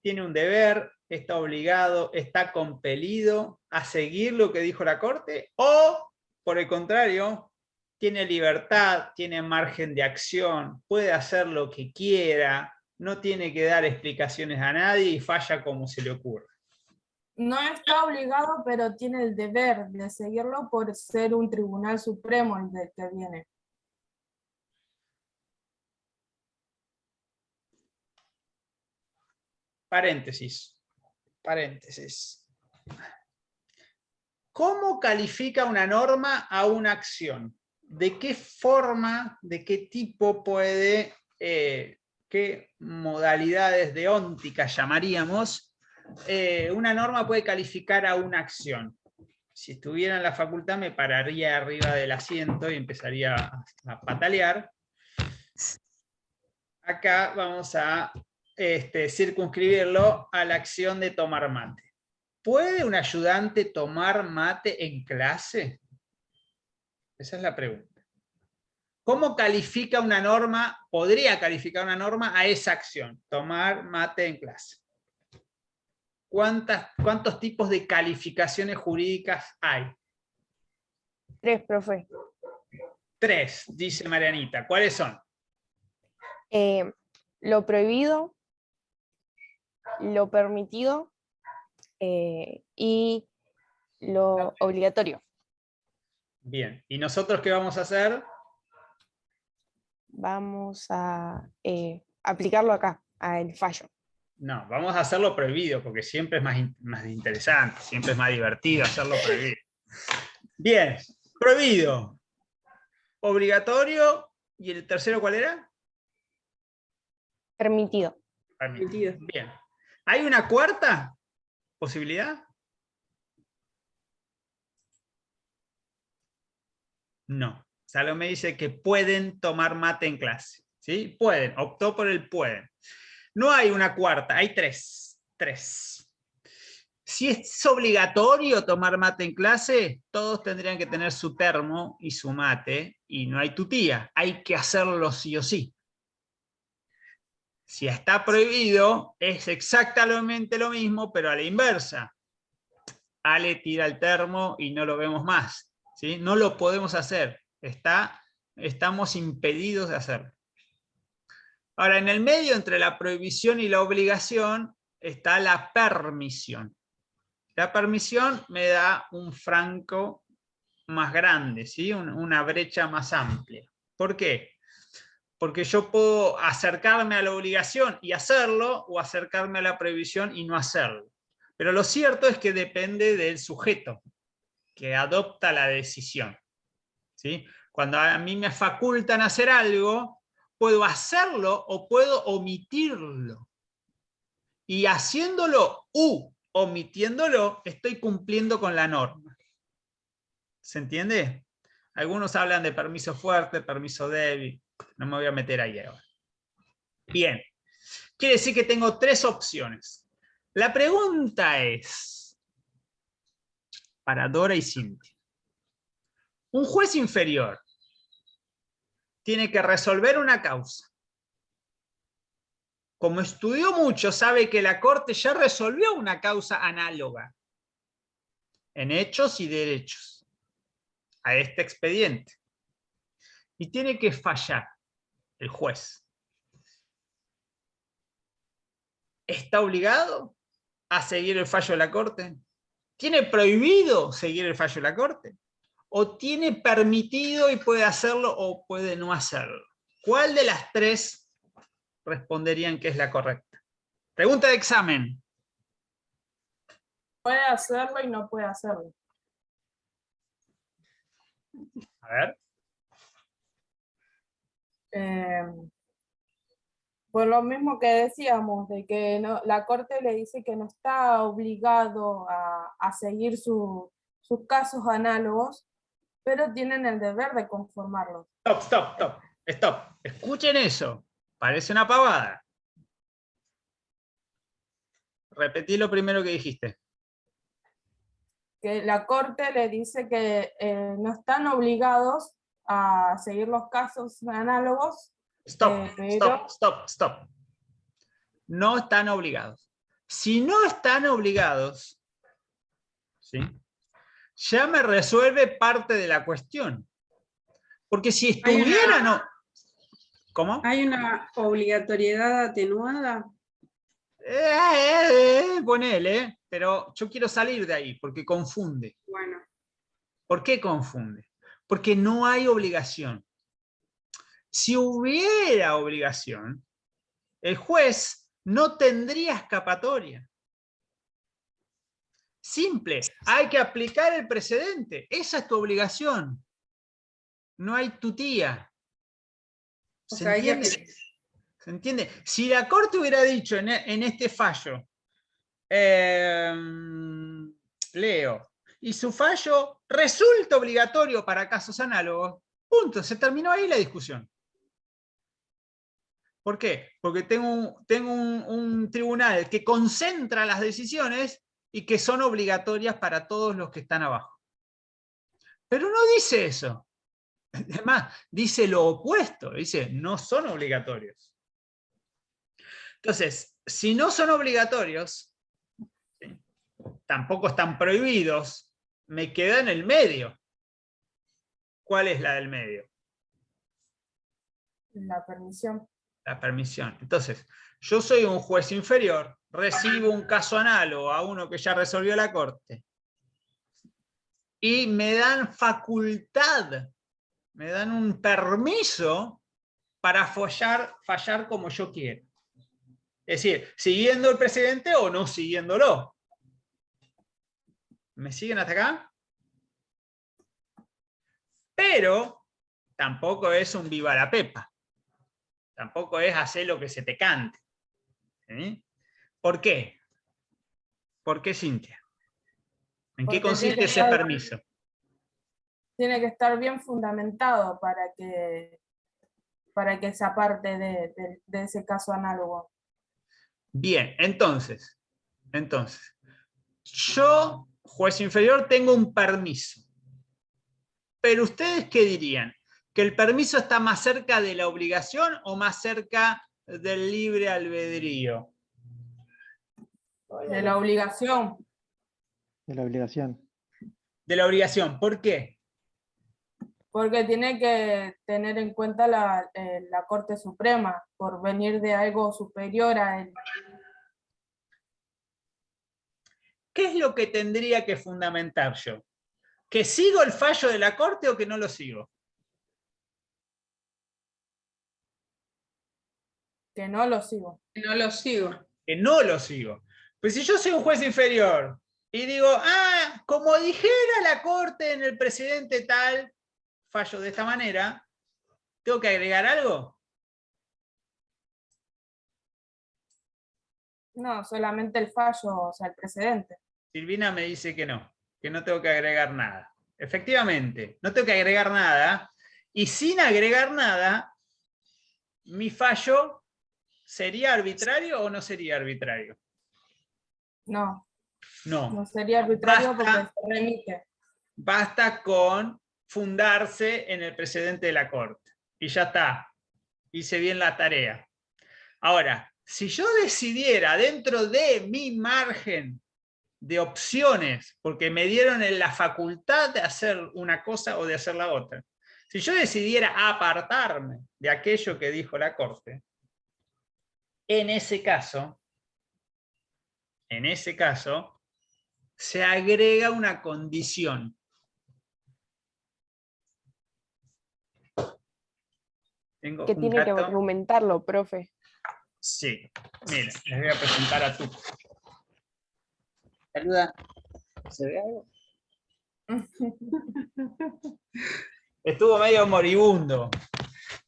tiene un deber, está obligado, está compelido a seguir lo que dijo la Corte, o, por el contrario, tiene libertad, tiene margen de acción, puede hacer lo que quiera, no tiene que dar explicaciones a nadie y falla como se le ocurre. No está obligado, pero tiene el deber de seguirlo por ser un tribunal supremo el del que viene. Paréntesis. ¿Cómo califica una norma a una acción? ¿De qué forma, de qué tipo puede, qué modalidades deónticas llamaríamos, una norma puede calificar a una acción? Si estuviera en la facultad me pararía arriba del asiento y empezaría a patalear. Acá vamos a circunscribirlo a la acción de tomar mate. ¿Puede un ayudante tomar mate en clase? Esa es la pregunta. ¿Cómo califica una norma, podría calificar una norma a esa acción? Tomar mate en clase. ¿Cuántos tipos de calificaciones jurídicas hay? 3, profe. 3, dice Marianita. ¿Cuáles son? Lo prohibido, lo permitido y lo obligatorio. Bien. ¿Y nosotros qué vamos a hacer? Vamos a aplicarlo acá, al fallo. No, vamos a hacerlo prohibido, porque siempre es más interesante, siempre es más divertido hacerlo prohibido. Bien, prohibido. Obligatorio, ¿y el tercero cuál era? Permitido. Permitido. Bien. ¿Hay una cuarta posibilidad? No. Salomé dice que pueden tomar mate en clase. ¿Sí? Pueden, optó por el pueden. No hay una cuarta, hay 3. 3. Si es obligatorio tomar mate en clase, todos tendrían que tener su termo y su mate, y no hay tutía. Hay que hacerlo sí o sí. Si está prohibido, es exactamente lo mismo, pero a la inversa. Ale tira el termo y no lo vemos más. ¿Sí? No lo podemos hacer. Estamos impedidos de hacerlo. Ahora, en el medio, entre la prohibición y la obligación, está la permisión. La permisión me da un franco más grande, ¿sí? Una brecha más amplia. ¿Por qué? Porque yo puedo acercarme a la obligación y hacerlo, o acercarme a la prohibición y no hacerlo. Pero lo cierto es que depende del sujeto que adopta la decisión. ¿Sí? Cuando a mí me facultan hacer algo, puedo hacerlo o puedo omitirlo. Y haciéndolo u omitiéndolo, estoy cumpliendo con la norma. ¿Se entiende? Algunos hablan de permiso fuerte, permiso débil. No me voy a meter ahí ahora. Bien. Quiere decir que tengo 3 opciones. La pregunta es, para Dora y Cintia, un juez inferior tiene que resolver una causa. Como estudió mucho, sabe que la Corte ya resolvió una causa análoga en hechos y derechos a este expediente. Y tiene que fallar el juez. ¿Está obligado a seguir el fallo de la Corte? ¿Tiene prohibido seguir el fallo de la Corte? ¿O tiene permitido y puede hacerlo o puede no hacerlo? ¿Cuál de las 3 responderían que es la correcta? Pregunta de examen. Puede hacerlo y no puede hacerlo. A ver. Por lo mismo que decíamos, de que no, la Corte le dice que no está obligado a seguir sus casos análogos, pero tienen el deber de conformarlos. Stop. Escuchen eso. Parece una pavada. Repetí lo primero que dijiste. Que la Corte le dice que no están obligados a seguir los casos análogos. Stop. No están obligados. Si no están obligados, ¿sí? Ya me resuelve parte de la cuestión. Porque si estuvieran... ¿Cómo? ¿Hay una obligatoriedad atenuada? Ponele, pero yo quiero salir de ahí porque confunde. Bueno, ¿Por qué confunde? Porque no hay obligación. Si hubiera obligación, el juez no tendría escapatoria. Simple, hay que aplicar el precedente. Esa es tu obligación. No hay tutía. o ¿Se sea, hay que entiende? ¿Se entiende? Si la Corte hubiera dicho en este fallo, leo, y su fallo resulta obligatorio para casos análogos, punto, se terminó ahí la discusión. ¿Por qué? Porque tengo un tribunal que concentra las decisiones y que son obligatorias para todos los que están abajo. Pero no dice eso. Además, dice lo opuesto, dice no son obligatorios. Entonces, si no son obligatorios, tampoco están prohibidos, me queda en el medio. ¿Cuál es la del medio? La permisión. La permisión. Entonces, yo soy un juez inferior, recibo un caso análogo a uno que ya resolvió la Corte, y me dan facultad, me dan un permiso para fallar como yo quiero. Es decir, siguiendo el precedente o no siguiéndolo. ¿Me siguen hasta acá? Pero tampoco es un viva la pepa. Tampoco es hacer lo que se te cante. ¿Sí? ¿Por qué? ¿Por qué, Cintia? ¿En qué consiste ese permiso? Tiene que estar bien fundamentado para que sea parte de ese caso análogo. Bien, entonces, yo, juez inferior, tengo un permiso. Pero ¿ustedes qué dirían? ¿Que el permiso está más cerca de la obligación o más cerca del libre albedrío? De la obligación. De la obligación. De la obligación, ¿por qué? Porque tiene que tener en cuenta la Corte Suprema, por venir de algo superior a él. ¿Qué es lo que tendría que fundamentar yo? ¿Que sigo el fallo de la Corte o que no lo sigo? Que no lo sigo. que no lo sigo. Que no lo sigo. Pues si yo soy un juez inferior y digo, como dijera la Corte en el precedente tal, fallo de esta manera, ¿tengo que agregar algo? No, solamente el fallo, o sea, el precedente. Silvina me dice que no tengo que agregar nada. Efectivamente, no tengo que agregar nada, y sin agregar nada, mi fallo ¿sería arbitrario o no sería arbitrario? No. No. No sería arbitrario porque se remite. Basta con fundarse en el precedente de la Corte. Y ya está. Hice bien la tarea. Ahora, si yo decidiera dentro de mi margen de opciones, porque me dieron la facultad de hacer una cosa o de hacer la otra, si yo decidiera apartarme de aquello que dijo la Corte, en ese caso, se agrega una condición. Tengo que un tiene que gato. argumentarlo, profe. Sí, mira, les voy a presentar a tú. Saluda. ¿Se ve algo? Estuvo medio moribundo.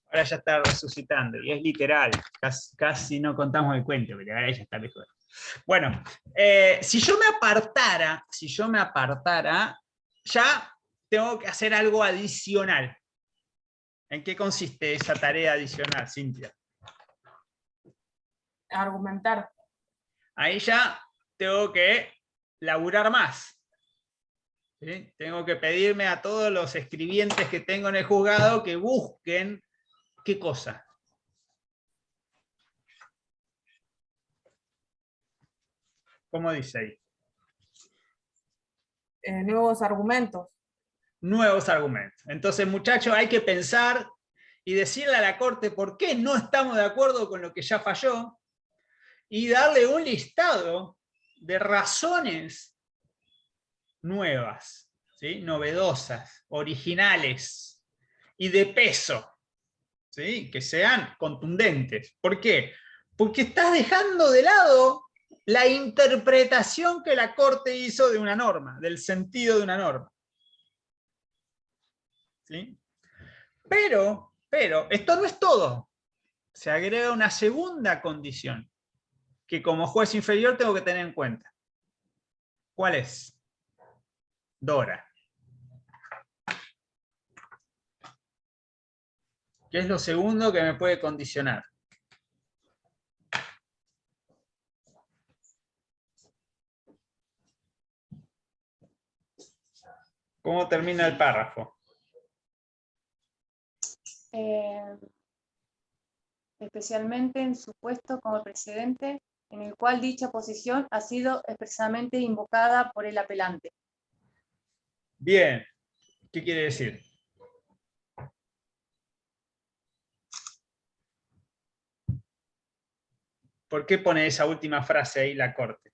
Ahora ya está resucitando. Y es literal. Casi no contamos el cuento, pero ahora ya está mejor. Bueno, si yo me apartara, ya tengo que hacer algo adicional. ¿En qué consiste esa tarea adicional, Cintia? Argumentar. Ahí ya tengo que laburar más. ¿Sí? Tengo que pedirme a todos los escribientes que tengo en el juzgado que busquen ¿qué cosa? ¿Cómo dice ahí? Nuevos argumentos. Nuevos argumentos. Entonces, muchachos, hay que pensar y decirle a la Corte por qué no estamos de acuerdo con lo que ya falló, y darle un listado de razones nuevas, ¿sí? Novedosas, originales y de peso, ¿sí? Que sean contundentes. ¿Por qué? Porque estás dejando de lado la interpretación que la Corte hizo de una norma, del sentido de una norma. ¿Sí? Pero, esto no es todo. Se agrega una segunda condición que como juez inferior tengo que tener en cuenta. ¿Cuál es? Dora. ¿Qué es lo segundo que me puede condicionar? ¿Cómo termina el párrafo? Especialmente en su puesto como precedente en el cual dicha posición ha sido expresamente invocada por el apelante. Bien, ¿qué quiere decir? ¿Por qué pone esa última frase ahí la Corte?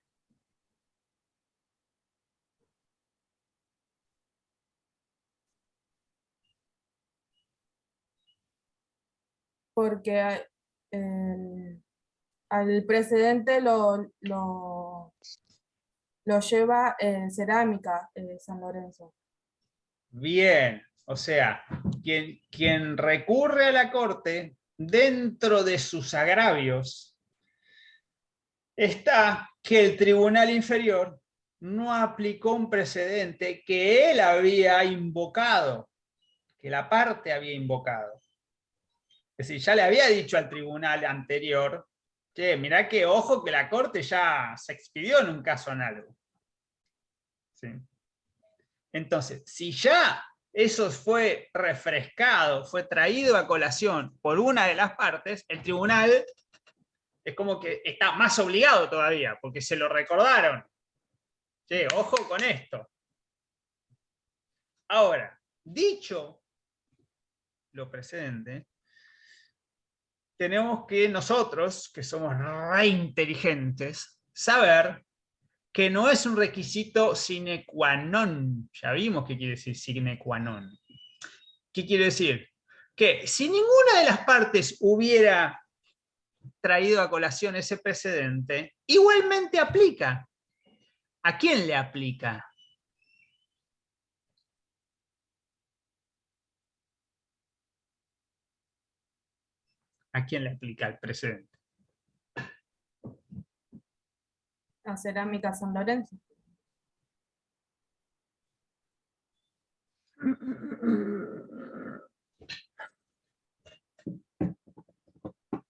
Porque al precedente lo lleva Cerámica San Lorenzo. Bien, o sea, quien recurre a la Corte, dentro de sus agravios, está que el Tribunal Inferior no aplicó un precedente que él había invocado, que la parte había invocado. Es decir, ya le había dicho al tribunal anterior, che, mirá que ojo que la Corte ya se expidió en un caso análogo. ¿Sí? Entonces, si ya eso fue refrescado, fue traído a colación por una de las partes, el tribunal es como que está más obligado todavía, porque se lo recordaron. Che, ojo con esto. Ahora, dicho lo precedente, tenemos que nosotros, que somos re inteligentes, saber que no es un requisito sine qua non. Ya vimos qué quiere decir sine qua non. ¿Qué quiere decir? Que si ninguna de las partes hubiera traído a colación ese precedente, igualmente aplica. ¿A quién le aplica? ¿A quién le aplica el precedente? A Cerámica San Lorenzo.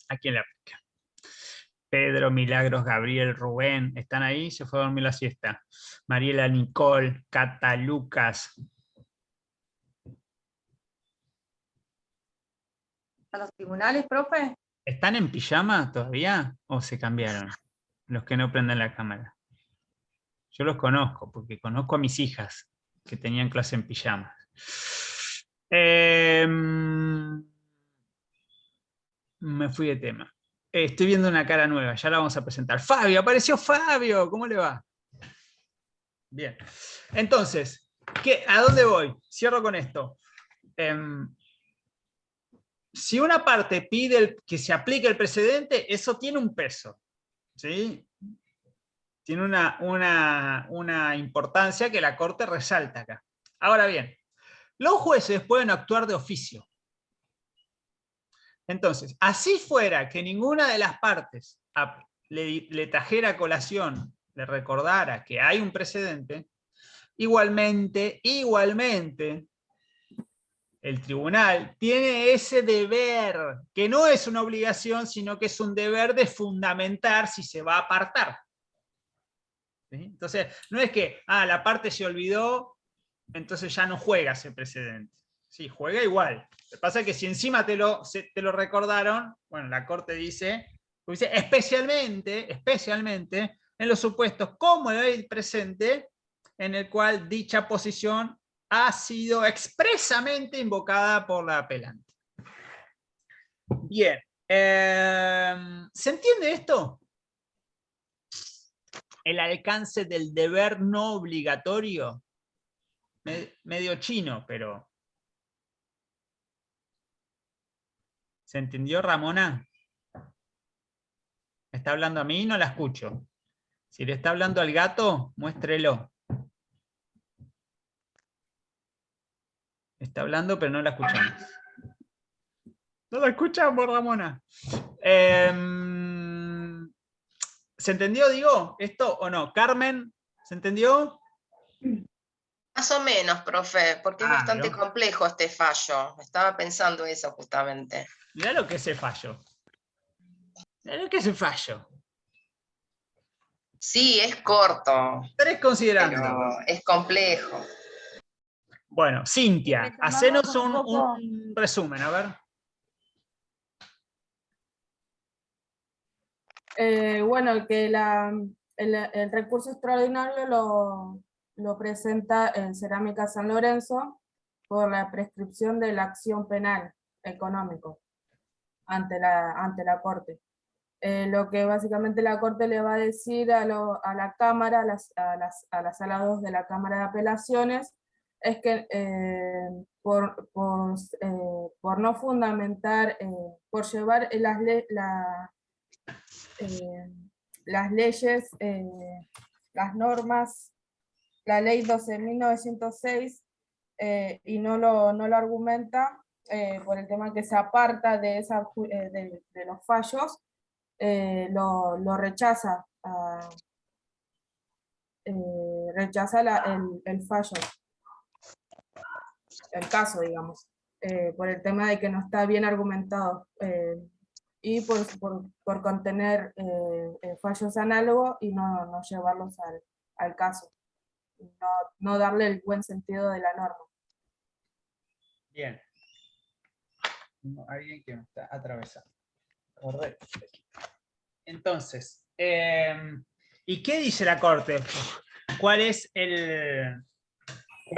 ¿A quién le aplica? Pedro, Milagros, Gabriel, Rubén, ¿están ahí? Se fue a dormir la siesta. Mariela, Nicole, Cata, Lucas. ¿A los tribunales, profe? ¿Están en pijama todavía o se cambiaron? Los que no prenden la cámara. Yo los conozco, porque conozco a mis hijas que tenían clase en pijama. Me fui de tema. Estoy viendo una cara nueva, ya la vamos a presentar. Fabio, apareció Fabio, ¿cómo le va? Bien. Entonces, ¿a dónde voy? Cierro con esto. Si una parte pide que se aplique el precedente, eso tiene un peso, ¿sí? Tiene una importancia que la Corte resalta acá. Ahora bien, los jueces pueden actuar de oficio. Entonces, así fuera que ninguna de las partes le trajera a colación, le recordara que hay un precedente, igualmente, el tribunal tiene ese deber, que no es una obligación, sino que es un deber de fundamentar si se va a apartar. ¿Sí? Entonces, no es que la parte se olvidó, entonces ya no juega ese precedente. Sí, juega igual. Lo que pasa es que si encima te lo recordaron, bueno, la Corte dice especialmente en los supuestos como el presente, en el cual dicha posición ha sido expresamente invocada por la apelante. Bien. ¿Se entiende esto? El alcance del deber no obligatorio. Medio chino, pero... ¿Se entendió, Ramona? ¿Me está hablando a mí? No la escucho. Si le está hablando al gato, muéstrelo. Está hablando, pero no la escuchamos. No la escuchamos, Ramona. ¿Se entendió, digo, esto o no? Carmen, ¿se entendió? Más o menos, profe, porque es bastante ¿no? complejo este fallo. Estaba pensando eso justamente. Mirá lo que es el fallo. Mirá lo que es el fallo. Sí, es corto. 3 considerando. Pero es complejo. Bueno, Cintia, hacenos un resumen, a ver. Bueno, que el recurso extraordinario lo presenta en Cerámica San Lorenzo por la prescripción de la acción penal económico ante la Corte. Lo que básicamente la Corte le va a decir a la Cámara, a la Sala 2 de la Cámara de Apelaciones, es que por no fundamentar, por llevar las leyes, las normas, la ley 12.906, y no lo argumenta por el tema que se aparta de los fallos, lo rechaza, rechaza el fallo, el caso, digamos, por el tema de que no está bien argumentado, y por contener fallos análogos y no llevarlos al caso, no darle el buen sentido de la norma. Bien. Alguien que me está atravesando. Correcto. Entonces, ¿y qué dice la Corte? ¿Cuál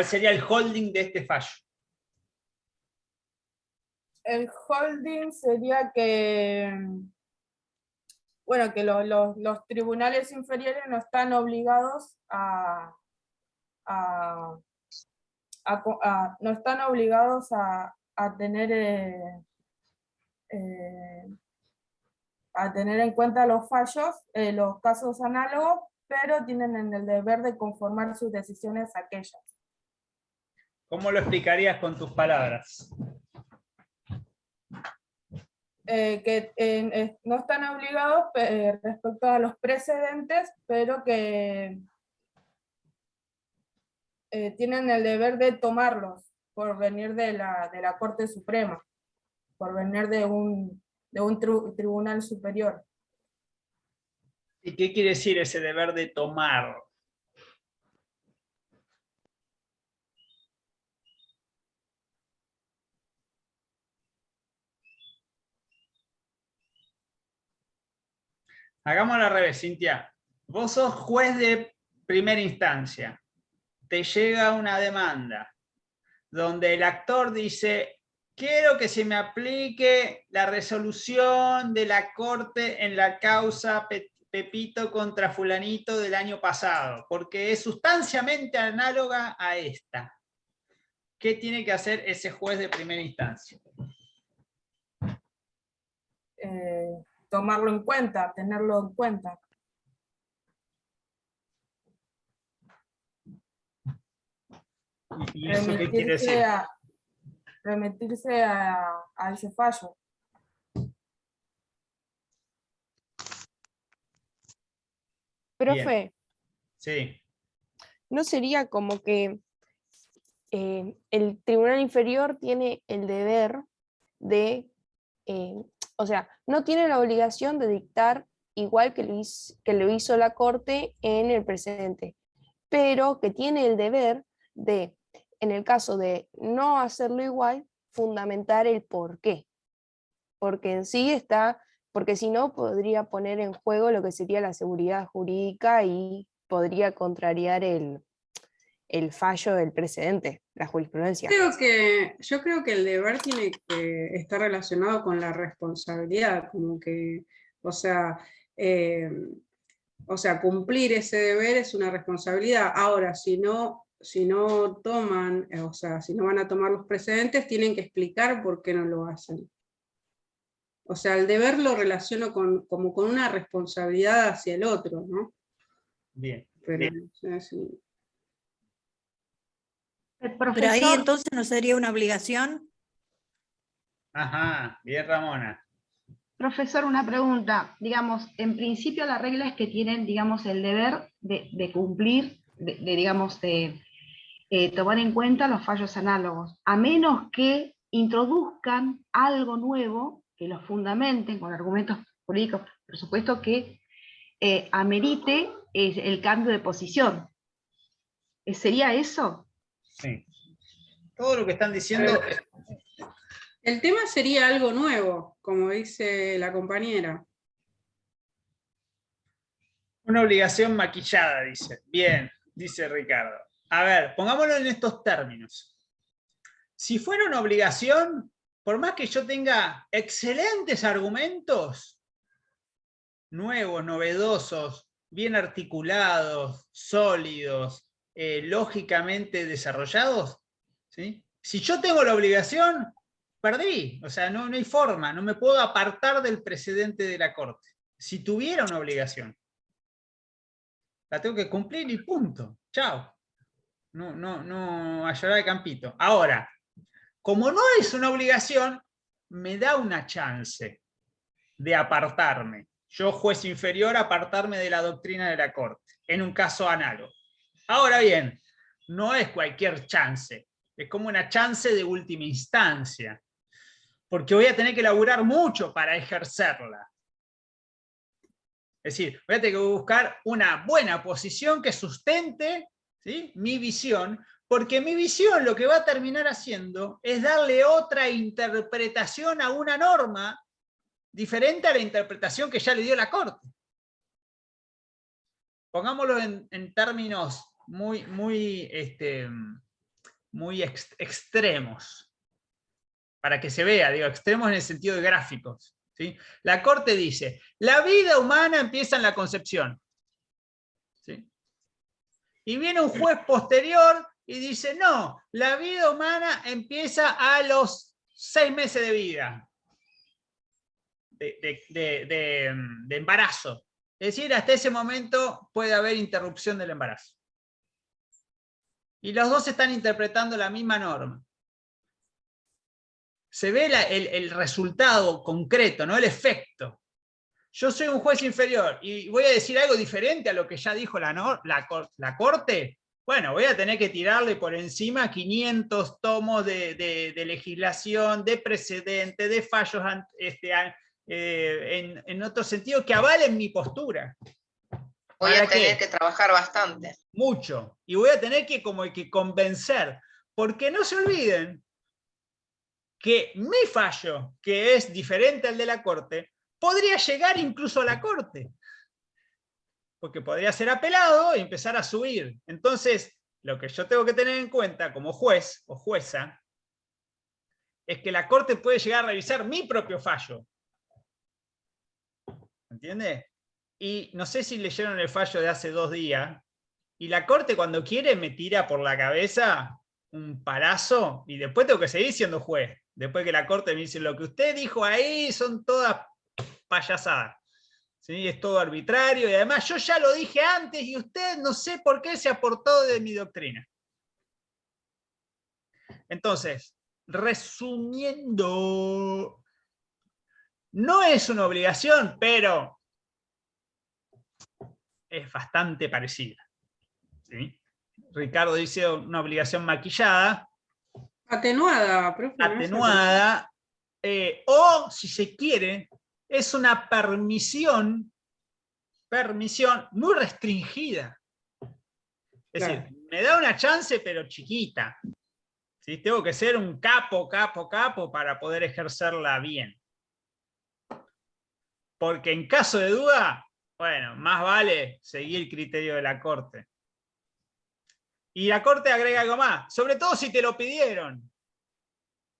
sería el holding de este fallo? El holding sería que, bueno, que los tribunales inferiores no están obligados no están obligados a tener en cuenta los fallos, los casos análogos, pero tienen el deber de conformar sus decisiones a aquellas. ¿Cómo lo explicarías con tus palabras? Que no están obligados respecto a los precedentes, pero que tienen el deber de tomarlos por venir de la Corte Suprema, por venir de un tribunal superior. ¿Y qué quiere decir ese deber de tomar? Hagámoslo al revés, Cintia. Vos sos juez de primera instancia. Te llega una demanda donde el actor dice: quiero que se me aplique la resolución de la Corte en la causa Pepito contra fulanito del año pasado, porque es sustancialmente análoga a esta. ¿Qué tiene que hacer ese juez de primera instancia? Tomarlo en cuenta, tenerlo en cuenta. ¿Y eso qué quiere decir? Remitirse a ese fallo. Profe, Bien. Sí. ¿no sería como que el tribunal inferior tiene el deber de, o sea, no tiene la obligación de dictar igual que lo hizo la Corte en el presente, pero que tiene el deber de, en el caso de no hacerlo igual, fundamentar el por qué? Porque en sí porque si no podría poner en juego lo que sería la seguridad jurídica y podría contrariar el el fallo del precedente, la jurisprudencia. Yo creo que el deber tiene que estar relacionado con la responsabilidad, como que, o sea, cumplir ese deber es una responsabilidad. Ahora, si no toman, o sea, si no van a tomar los precedentes, tienen que explicar por qué no lo hacen. O sea, el deber lo relaciono como con una responsabilidad hacia el otro, ¿no? Bien. Pero, bien. sí. Pero ahí entonces no sería una obligación. Ajá, bien, Ramona. Profesor, una pregunta. Digamos, en principio la regla es que tienen, digamos, el deber de cumplir, digamos, de tomar en cuenta los fallos análogos, a menos que introduzcan algo nuevo, que los fundamenten con argumentos jurídicos, por supuesto que amerite el cambio de posición. ¿Sería eso? Sí. Todo lo que están diciendo... El tema sería algo nuevo, como dice la compañera. Una obligación maquillada, dice. Bien, dice Ricardo. A ver, pongámoslo en estos términos. Si fuera una obligación, por más que yo tenga excelentes argumentos, nuevos, novedosos, bien articulados, sólidos, lógicamente desarrollados, ¿sí? Si yo tengo la obligación, perdí. O sea, no hay forma, no me puedo apartar del precedente de la Corte. Si tuviera una obligación, la tengo que cumplir y punto. Chao. No a llorar de campito. Ahora, como no es una obligación, me da una chance de apartarme. Yo, juez inferior, apartarme de la doctrina de la Corte, en un caso análogo. Ahora bien, no es cualquier chance, es como una chance de última instancia, porque voy a tener que laburar mucho para ejercerla. Es decir, voy a tener que buscar una buena posición que sustente, ¿sí?, mi visión, porque mi visión lo que va a terminar haciendo es darle otra interpretación a una norma diferente a la interpretación que ya le dio la Corte. Pongámoslo en términos muy extremos, para que se vea, digo, extremos en el sentido de gráficos, ¿sí? La Corte dice, la vida humana empieza en la concepción, ¿sí? Y viene un juez posterior y dice, no, la vida humana empieza a los 6 meses de vida, de embarazo. Es decir, hasta ese momento puede haber interrupción del embarazo. Y los dos están interpretando la misma norma. Se ve el resultado concreto, ¿no? El efecto. Yo soy un juez inferior y voy a decir algo diferente a lo que ya dijo la Corte. Bueno, voy a tener que tirarle por encima 500 tomos de legislación, de precedente, de fallos en otro sentido que avalen mi postura. Voy a tener que trabajar bastante. Mucho. Y voy a tener que convencer. Porque no se olviden que mi fallo, que es diferente al de la Corte, podría llegar incluso a la Corte. Porque podría ser apelado y empezar a subir. Entonces, lo que yo tengo que tener en cuenta como juez o jueza es que la Corte puede llegar a revisar mi propio fallo. ¿Entiende? Y no sé si leyeron el fallo de hace 2 días, y la Corte cuando quiere me tira por la cabeza un palazo, y después tengo que seguir siendo juez. Después que la Corte me dice, lo que usted dijo ahí son todas payasadas. ¿Sí? Es todo arbitrario, y además yo ya lo dije antes, y usted no sé por qué se aportó de mi doctrina. Entonces, resumiendo, no es una obligación, pero es bastante parecida. ¿Sí? Ricardo dice una obligación maquillada. Atenuada, profe. Atenuada, o si se quiere, es una permisión muy restringida. Es decir, me da una chance pero chiquita. ¿Sí? Tengo que ser un capo para poder ejercerla bien. Porque en caso de duda, bueno, más vale seguir el criterio de la Corte. Y la Corte agrega algo más, sobre todo si te lo pidieron.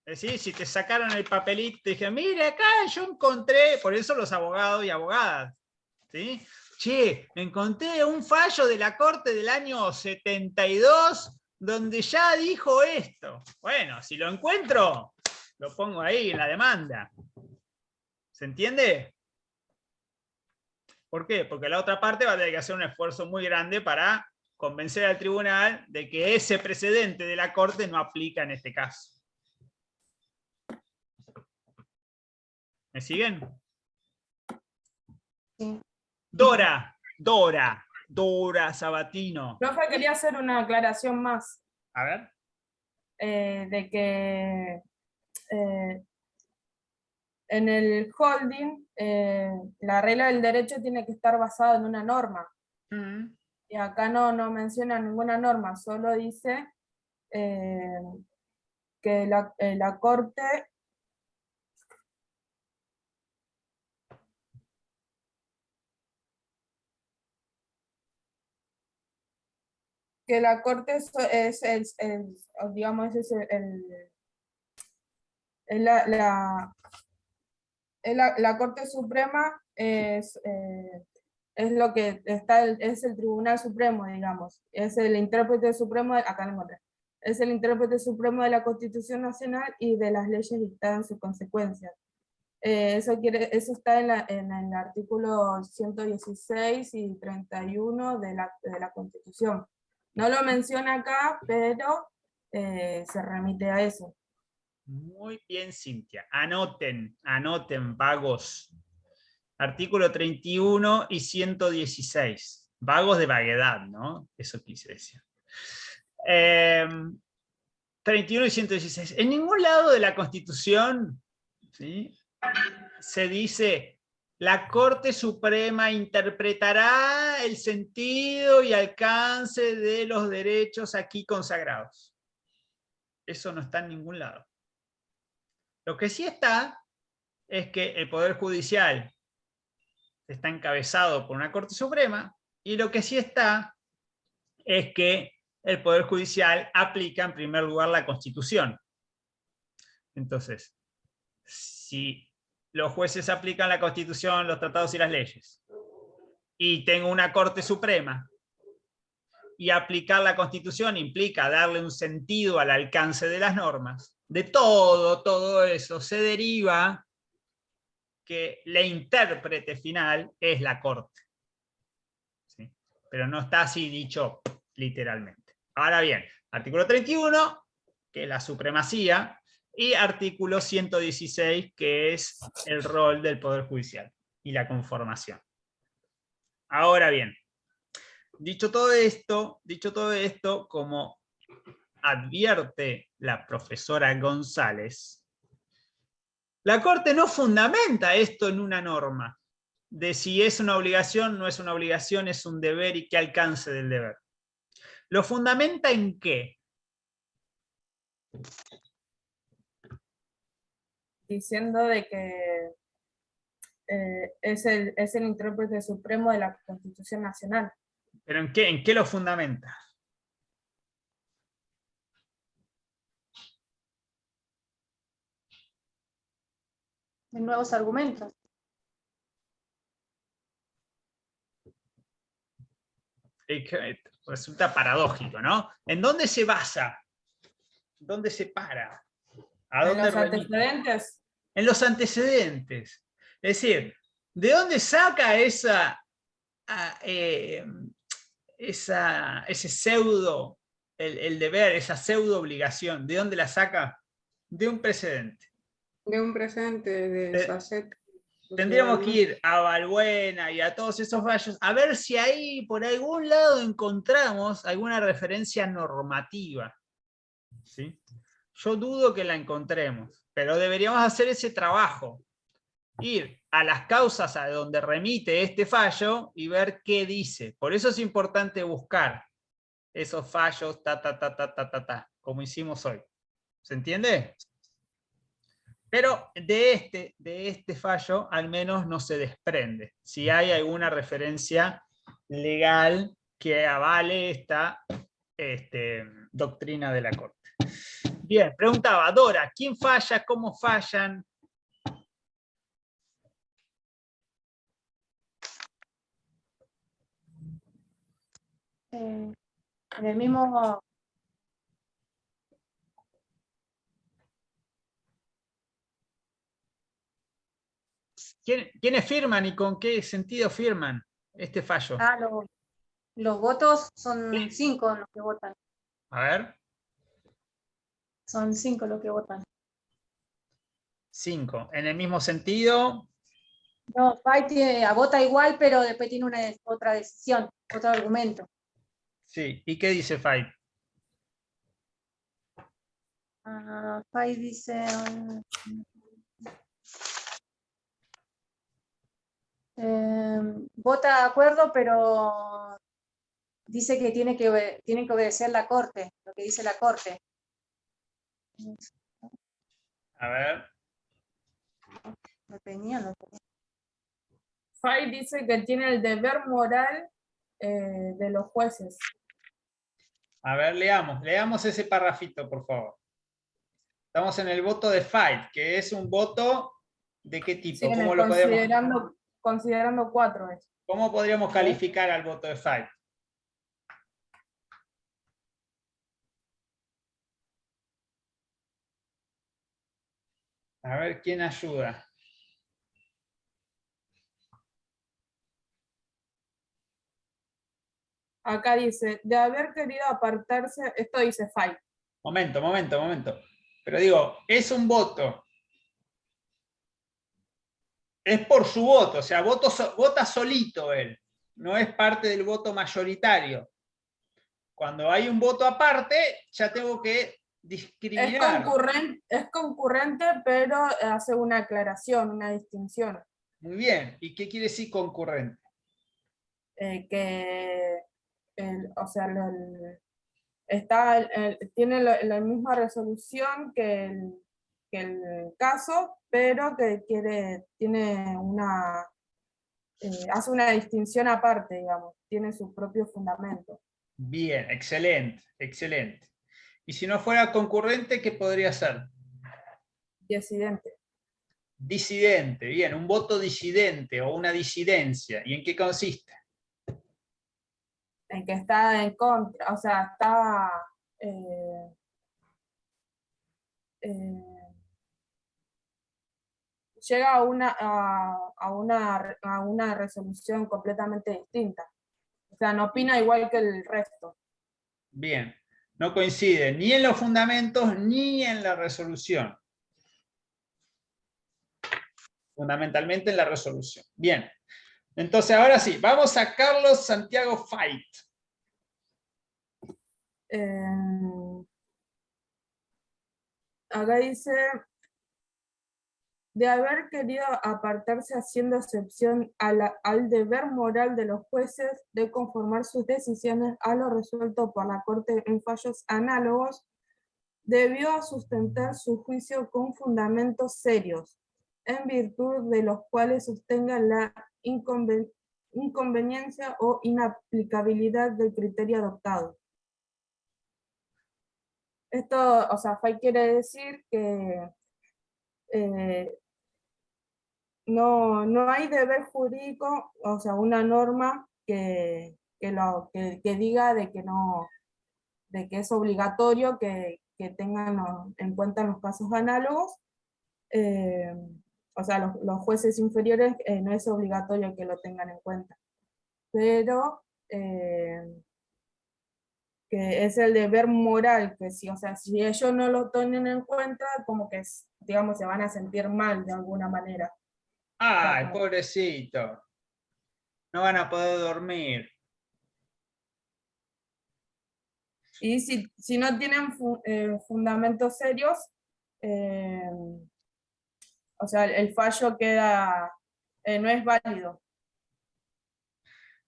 Es decir, si te sacaron el papelito y dijeron, mire, acá yo encontré, por eso los abogados y abogadas, ¿sí? Che, encontré un fallo de la Corte del año 72 donde ya dijo esto. Bueno, si lo encuentro, lo pongo ahí en la demanda. ¿Se entiende? ¿Por qué? Porque la otra parte va a tener que hacer un esfuerzo muy grande para convencer al tribunal de que ese precedente de la Corte no aplica en este caso. ¿Me siguen? Sí. Dora Sabatino. Profe, quería hacer una aclaración más. A ver. De que en el holding la regla del derecho tiene que estar basada en una norma. Y acá no menciona ninguna norma, solo dice que la Corte digamos, es la Corte Suprema es lo que está, es el Tribunal Supremo, digamos, es el intérprete supremo, acá lo encontré, es el intérprete supremo de la Constitución Nacional y de las leyes dictadas en sus consecuencias. Eso está en el artículo 116 y 31 de la Constitución. No lo menciona acá, pero se remite a eso. Muy bien, Cintia. Anoten, vagos. Artículo 31 y 116. Vagos de vaguedad, ¿no? Eso quise decir. 31 y 116. En ningún lado de la Constitución, ¿sí?, se dice: la Corte Suprema interpretará el sentido y alcance de los derechos aquí consagrados. Eso no está en ningún lado. Lo que sí está es que el Poder Judicial está encabezado por una Corte Suprema, y lo que sí está es que el Poder Judicial aplica en primer lugar la Constitución. Entonces, si los jueces aplican la Constitución, los tratados y las leyes, y tengo una Corte Suprema, y aplicar la Constitución implica darle un sentido al alcance de las normas, de todo eso se deriva que la intérprete final es la Corte. ¿Sí? Pero no está así dicho literalmente. Ahora bien, artículo 31, que es la supremacía, y artículo 116, que es el rol del Poder Judicial y la conformación. Ahora bien, dicho todo esto, como advierte la profesora González, la Corte no fundamenta esto en una norma, de si es una obligación, no es una obligación, es un deber y qué alcance del deber. ¿Lo fundamenta en qué? Diciendo de que es el intérprete supremo de la Constitución Nacional. ¿Pero en qué lo fundamenta? En nuevos argumentos. Resulta paradójico, ¿no? ¿En dónde se basa? ¿Dónde se para? ¿A dónde ¿En los remite? antecedentes? En los antecedentes. Es decir, ¿de dónde saca ese pseudo, el deber, esa pseudo obligación? ¿De dónde la saca? De un precedente. De un presente de Sacet. Tendríamos que ir a Balbuena y a todos esos fallos a ver si ahí por algún lado encontramos alguna referencia normativa. ¿Sí? Yo dudo que la encontremos, pero deberíamos hacer ese trabajo. Ir a las causas a donde remite este fallo y ver qué dice. Por eso es importante buscar esos fallos, como hicimos hoy. ¿Se entiende? Pero de este fallo al menos no se desprende. Si hay alguna referencia legal que avale esta doctrina de la Corte. Bien, preguntaba Dora, ¿quién falla? ¿Cómo fallan? En el mismo... ¿Quiénes firman y con qué sentido firman este fallo? Ah, los votos son 5 los que votan. A ver. Son 5 los que votan. 5. En el mismo sentido. No, Fay vota igual, pero después tiene otra decisión, otro argumento. Sí. ¿Y qué dice Fay? Fay dice... vota de acuerdo, pero dice que tienen que obedecer la Corte, lo que dice la Corte. A ver. Lo tenía. Fay dice que tiene el deber moral de los jueces. A ver, leamos ese parrafito, por favor. Estamos en el voto de Fay, que es un voto ¿de qué tipo? Sí, ¿Cómo lo podemos... Considerando 4 es. ¿Cómo podríamos calificar al voto de Fay? A ver, ¿quién ayuda? Acá dice, de haber querido apartarse, esto dice Fay. Momento. Pero digo, es un voto. Es por su voto, o sea, vota solito él. No es parte del voto mayoritario. Cuando hay un voto aparte, ya tengo que discriminar. Es concurrente, pero hace una aclaración, una distinción. Muy bien. ¿Y qué quiere decir concurrente? Tiene la misma resolución que el caso, pero que hace una distinción aparte, digamos, tiene su propio fundamento. Bien, excelente. Y si no fuera concurrente, ¿qué podría ser? Disidente. Disidente, bien, un voto disidente o una disidencia. ¿Y en qué consiste? En que está en contra, o sea, está... llega a una resolución completamente distinta. O sea, no opina igual que el resto. Bien, no coincide ni en los fundamentos ni en la resolución. Fundamentalmente en la resolución. Bien, entonces ahora sí, vamos a Carlos Santiago Fay. Acá dice, de haber querido apartarse haciendo excepción al deber moral de los jueces de conformar sus decisiones a lo resuelto por la Corte en fallos análogos, debió sustentar su juicio con fundamentos serios, en virtud de los cuales sostenga la inconveniencia o inaplicabilidad del criterio adoptado. Esto, o sea, Fay quiere decir que no hay deber jurídico, o sea, una norma que diga de que es obligatorio que tengan en cuenta los casos análogos. O sea, los jueces inferiores no es obligatorio que lo tengan en cuenta, pero que es el deber moral, que si, o sea, si ellos no lo tienen en cuenta, como que, digamos, se van a sentir mal de alguna manera. Ay, pobrecito. No van a poder dormir. Y si no tienen fundamentos serios, o sea, el fallo queda, no es válido.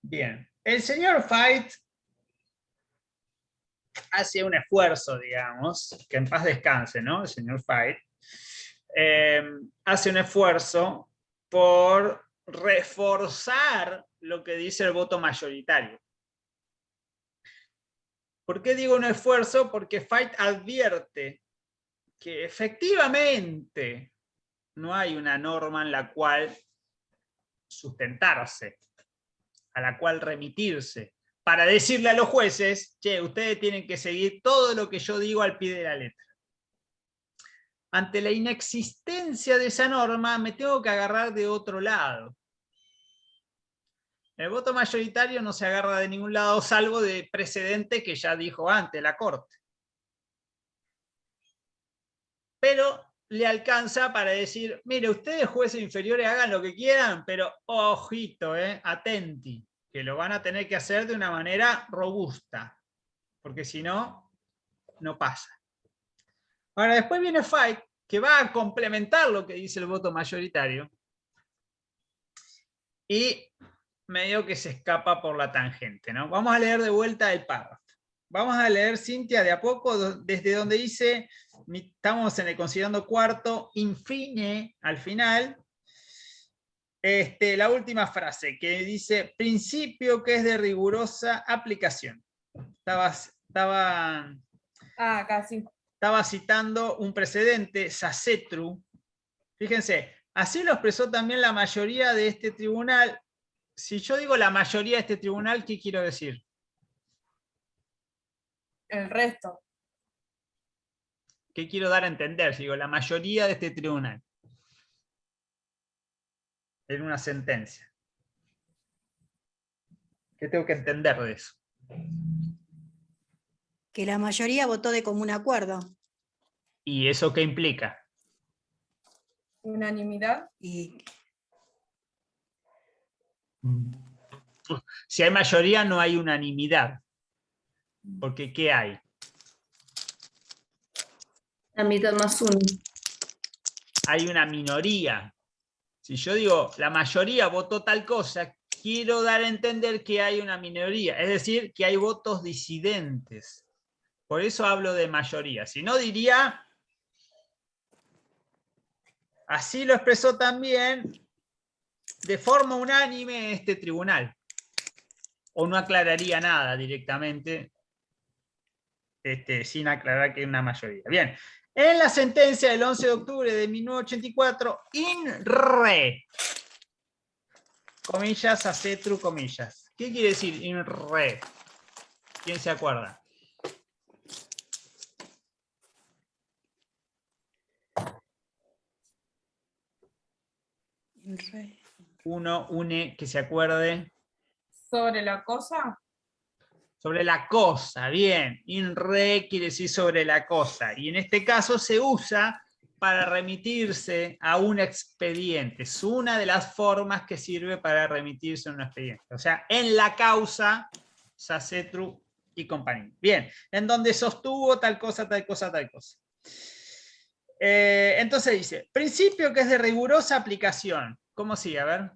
Bien. El señor Fay hace un esfuerzo, digamos, que en paz descanse, ¿no? El señor Fay hace un esfuerzo por reforzar lo que dice el voto mayoritario. ¿Por qué digo un esfuerzo? Porque Fait advierte que efectivamente no hay una norma en la cual sustentarse, a la cual remitirse, para decirle a los jueces, che, ustedes tienen que seguir todo lo que yo digo al pie de la letra. Ante la inexistencia de esa norma, me tengo que agarrar de otro lado. El voto mayoritario no se agarra de ningún lado, salvo de precedente que ya dijo antes la Corte. Pero le alcanza para decir, mire, ustedes jueces inferiores hagan lo que quieran, pero ojito, atenti, que lo van a tener que hacer de una manera robusta, porque si no, no pasa. Ahora, después viene Fait, que va a complementar lo que dice el voto mayoritario, y medio que se escapa por la tangente, ¿no? Vamos a leer de vuelta el párrafo. Vamos a leer, Cintia, de a poco, desde donde dice, estamos en el considerando cuarto, infine, al final, la última frase, que dice, principio que es de rigurosa aplicación. Estaba citando un precedente, Sacetru. Fíjense, así lo expresó también la mayoría de este tribunal. Si yo digo la mayoría de este tribunal, ¿qué quiero decir? El resto. ¿Qué quiero dar a entender? Si digo la mayoría de este tribunal. En una sentencia. ¿Qué tengo que entender de eso? Que la mayoría votó de común acuerdo. ¿Y eso qué implica? Unanimidad. Y si hay mayoría no hay unanimidad. Porque ¿qué hay? La mitad más uno. Hay una minoría. Si yo digo la mayoría votó tal cosa, quiero dar a entender que hay una minoría. Es decir, que hay votos disidentes. Por eso hablo de mayoría. Si no diría, así lo expresó también de forma unánime este tribunal. O no aclararía nada directamente, sin aclarar que hay una mayoría. Bien, en la sentencia del 11 de octubre de 1984, in re, comillas, Sacetru, comillas. ¿Qué quiere decir in re? ¿Quién se acuerda? Uno, une, que se acuerde. ¿Sobre la cosa? Sobre la cosa, bien. In re quiere decir sobre la cosa. Y en este caso se usa para remitirse a un expediente. Es una de las formas que sirve para remitirse a un expediente. O sea, en la causa, Sacetru y compañía. Bien, en donde sostuvo tal cosa, tal cosa, tal cosa. Entonces dice, principio que es de rigurosa aplicación. ¿Cómo sigue? A ver.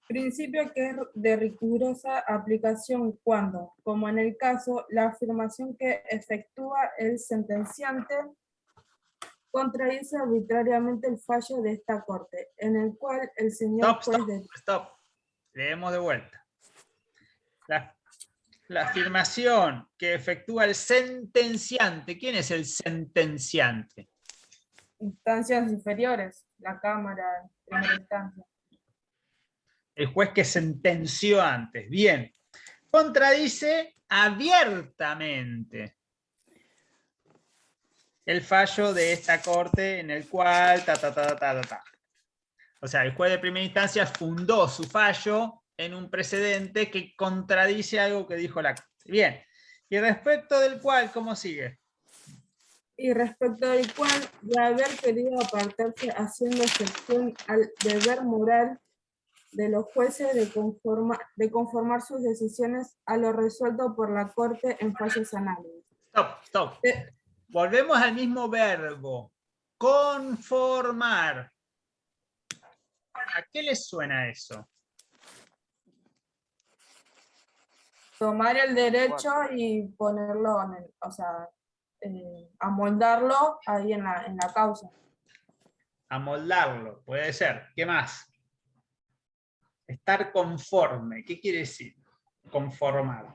Principio que es de rigurosa aplicación cuando, como en el caso, la afirmación que efectúa el sentenciante contradice arbitrariamente el fallo de esta Corte, en el cual el señor juez de... Stop. Leemos de vuelta. La afirmación que efectúa el sentenciante. ¿Quién es el sentenciante? Instancias inferiores, la Cámara, primera instancia. El juez que sentenció antes. Bien. Contradice abiertamente el fallo de esta Corte en el cual... O sea, el juez de primera instancia fundó su fallo en un precedente que contradice algo que dijo la Corte. Bien. Y respecto del cual, ¿cómo sigue? Y respecto del cual, de haber querido apartarse haciendo excepción al deber moral de los jueces de conformar sus decisiones a lo resuelto por la Corte en fallos análogos. Stop. Volvemos al mismo verbo. Conformar. ¿A qué les suena eso? Tomar el derecho y ponerlo en el, o sea, amoldarlo ahí en la causa. Amoldarlo, puede ser. ¿Qué más? Estar conforme. ¿Qué quiere decir? Conformar.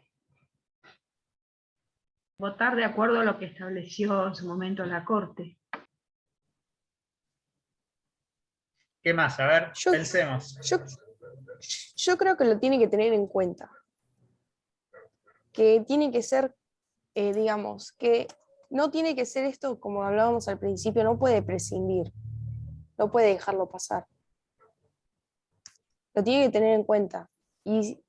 votar de acuerdo a lo que estableció en su momento la Corte. ¿Qué más? A ver, pensemos. Yo creo que lo tiene que tener en cuenta. Que tiene que ser, digamos, que no tiene que ser esto, como hablábamos al principio, no puede prescindir, no puede dejarlo pasar. Lo tiene que tener en cuenta. Y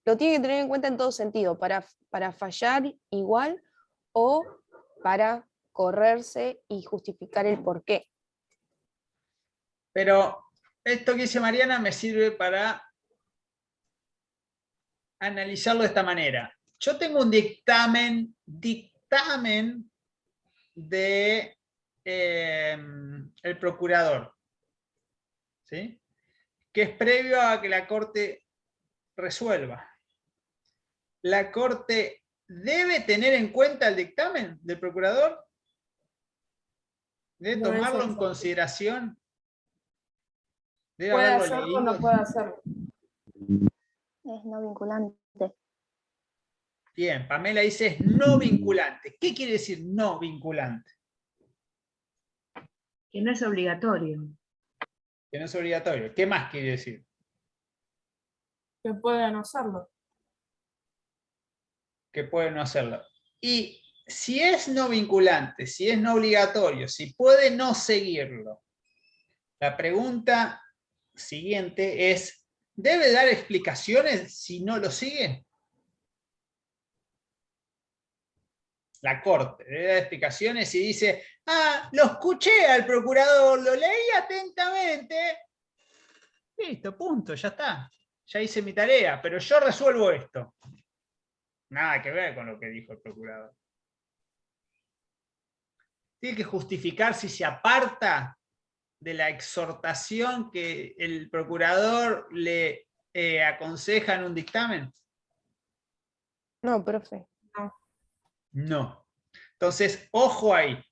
lo tiene que tener en cuenta en todo sentido, para fallar igual o para correrse y justificar el porqué. Pero esto que dice Mariana me sirve para analizarlo de esta manera. Yo tengo un dictamen de el procurador, ¿sí? Que es previo a que la Corte resuelva. ¿La Corte debe tener en cuenta el dictamen del procurador? ¿Debe tomarlo en consideración? ¿Debe Puede haberlo hacerlo o leído? no puede hacerlo. Es no vinculante. Bien, Pamela dice es no vinculante. ¿Qué quiere decir no vinculante? Que no es obligatorio. Que no es obligatorio. ¿Qué más quiere decir? Que puede no hacerlo. Que puede no hacerlo. Y si es no vinculante, si es no obligatorio, si puede no seguirlo, la pregunta siguiente es, ¿debe dar explicaciones si no lo sigue? La Corte debe dar explicaciones y dice, lo escuché al procurador, lo leí atentamente. Listo, punto, ya está. Ya hice mi tarea, pero yo resuelvo esto. Nada que ver con lo que dijo el procurador. Tiene que justificar si se aparta de la exhortación que el procurador le aconseja en un dictamen. No, profe. No. Entonces, ojo ahí.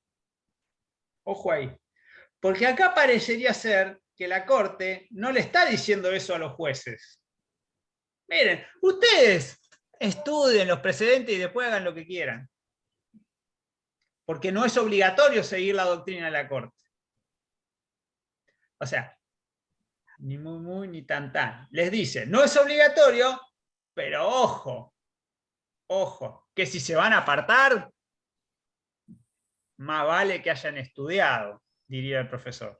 Ojo ahí. Porque acá parecería ser que la Corte no le está diciendo eso a los jueces. Miren, ustedes estudien los precedentes y después hagan lo que quieran. Porque no es obligatorio seguir la doctrina de la Corte. O sea, ni muy, muy, ni tan, tan. Les dice, no es obligatorio, pero ojo, ojo, que si se van a apartar, más vale que hayan estudiado, diría el profesor.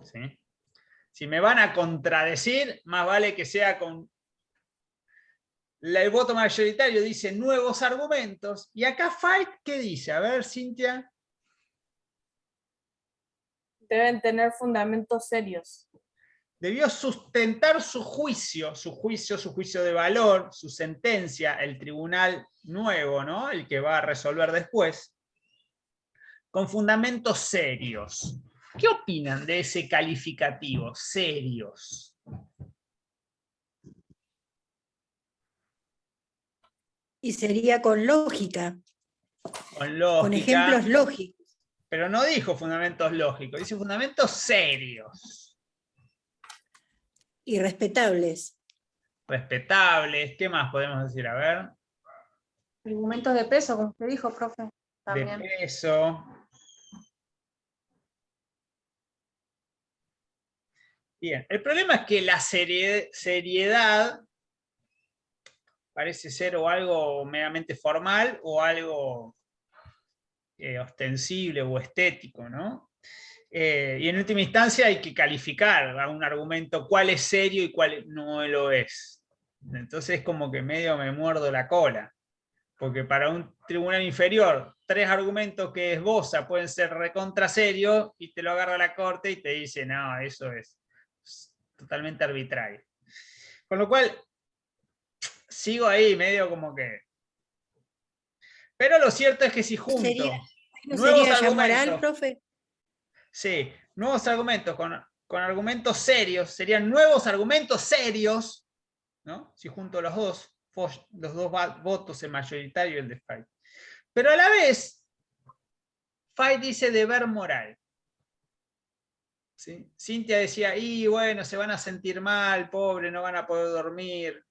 ¿Sí? Si me van a contradecir, más vale que sea con... El voto mayoritario dice nuevos argumentos, y acá Fight, ¿qué dice? A ver, Cintia. Deben tener fundamentos serios. Debió sustentar su juicio de valor, su sentencia, el tribunal nuevo, ¿no? El que va a resolver después, con fundamentos serios. ¿Qué opinan de ese calificativo? Serios. Y sería con lógica. Con lógica. Con ejemplos lógicos. Pero no dijo fundamentos lógicos, dice fundamentos serios. Y respetables. Respetables. ¿Qué más podemos decir? A ver. Argumentos de peso, como usted dijo, profe. También. De peso. Bien, el problema es que la seriedad parece ser o algo meramente formal o algo ostensible o estético, ¿no? Y en última instancia hay que calificar a un argumento cuál es serio y cuál no lo es. Entonces como que medio me muerdo la cola, porque para un tribunal inferior, 3 argumentos que esboza pueden ser recontra serios y te lo agarra la Corte y te dice, no, eso es totalmente arbitrario. Con lo cual, sigo ahí medio como que... Pero lo cierto es que si junto ¿No nuevos sería ya argumentos... moral, profe? Sí, nuevos argumentos con argumentos serios, serían nuevos argumentos serios, ¿no? Si junto los dos votos, el mayoritario y el de Fight. Pero a la vez, Fight dice deber moral. ¿Sí? Cintia decía, y bueno, se van a sentir mal, pobre, no van a poder dormir.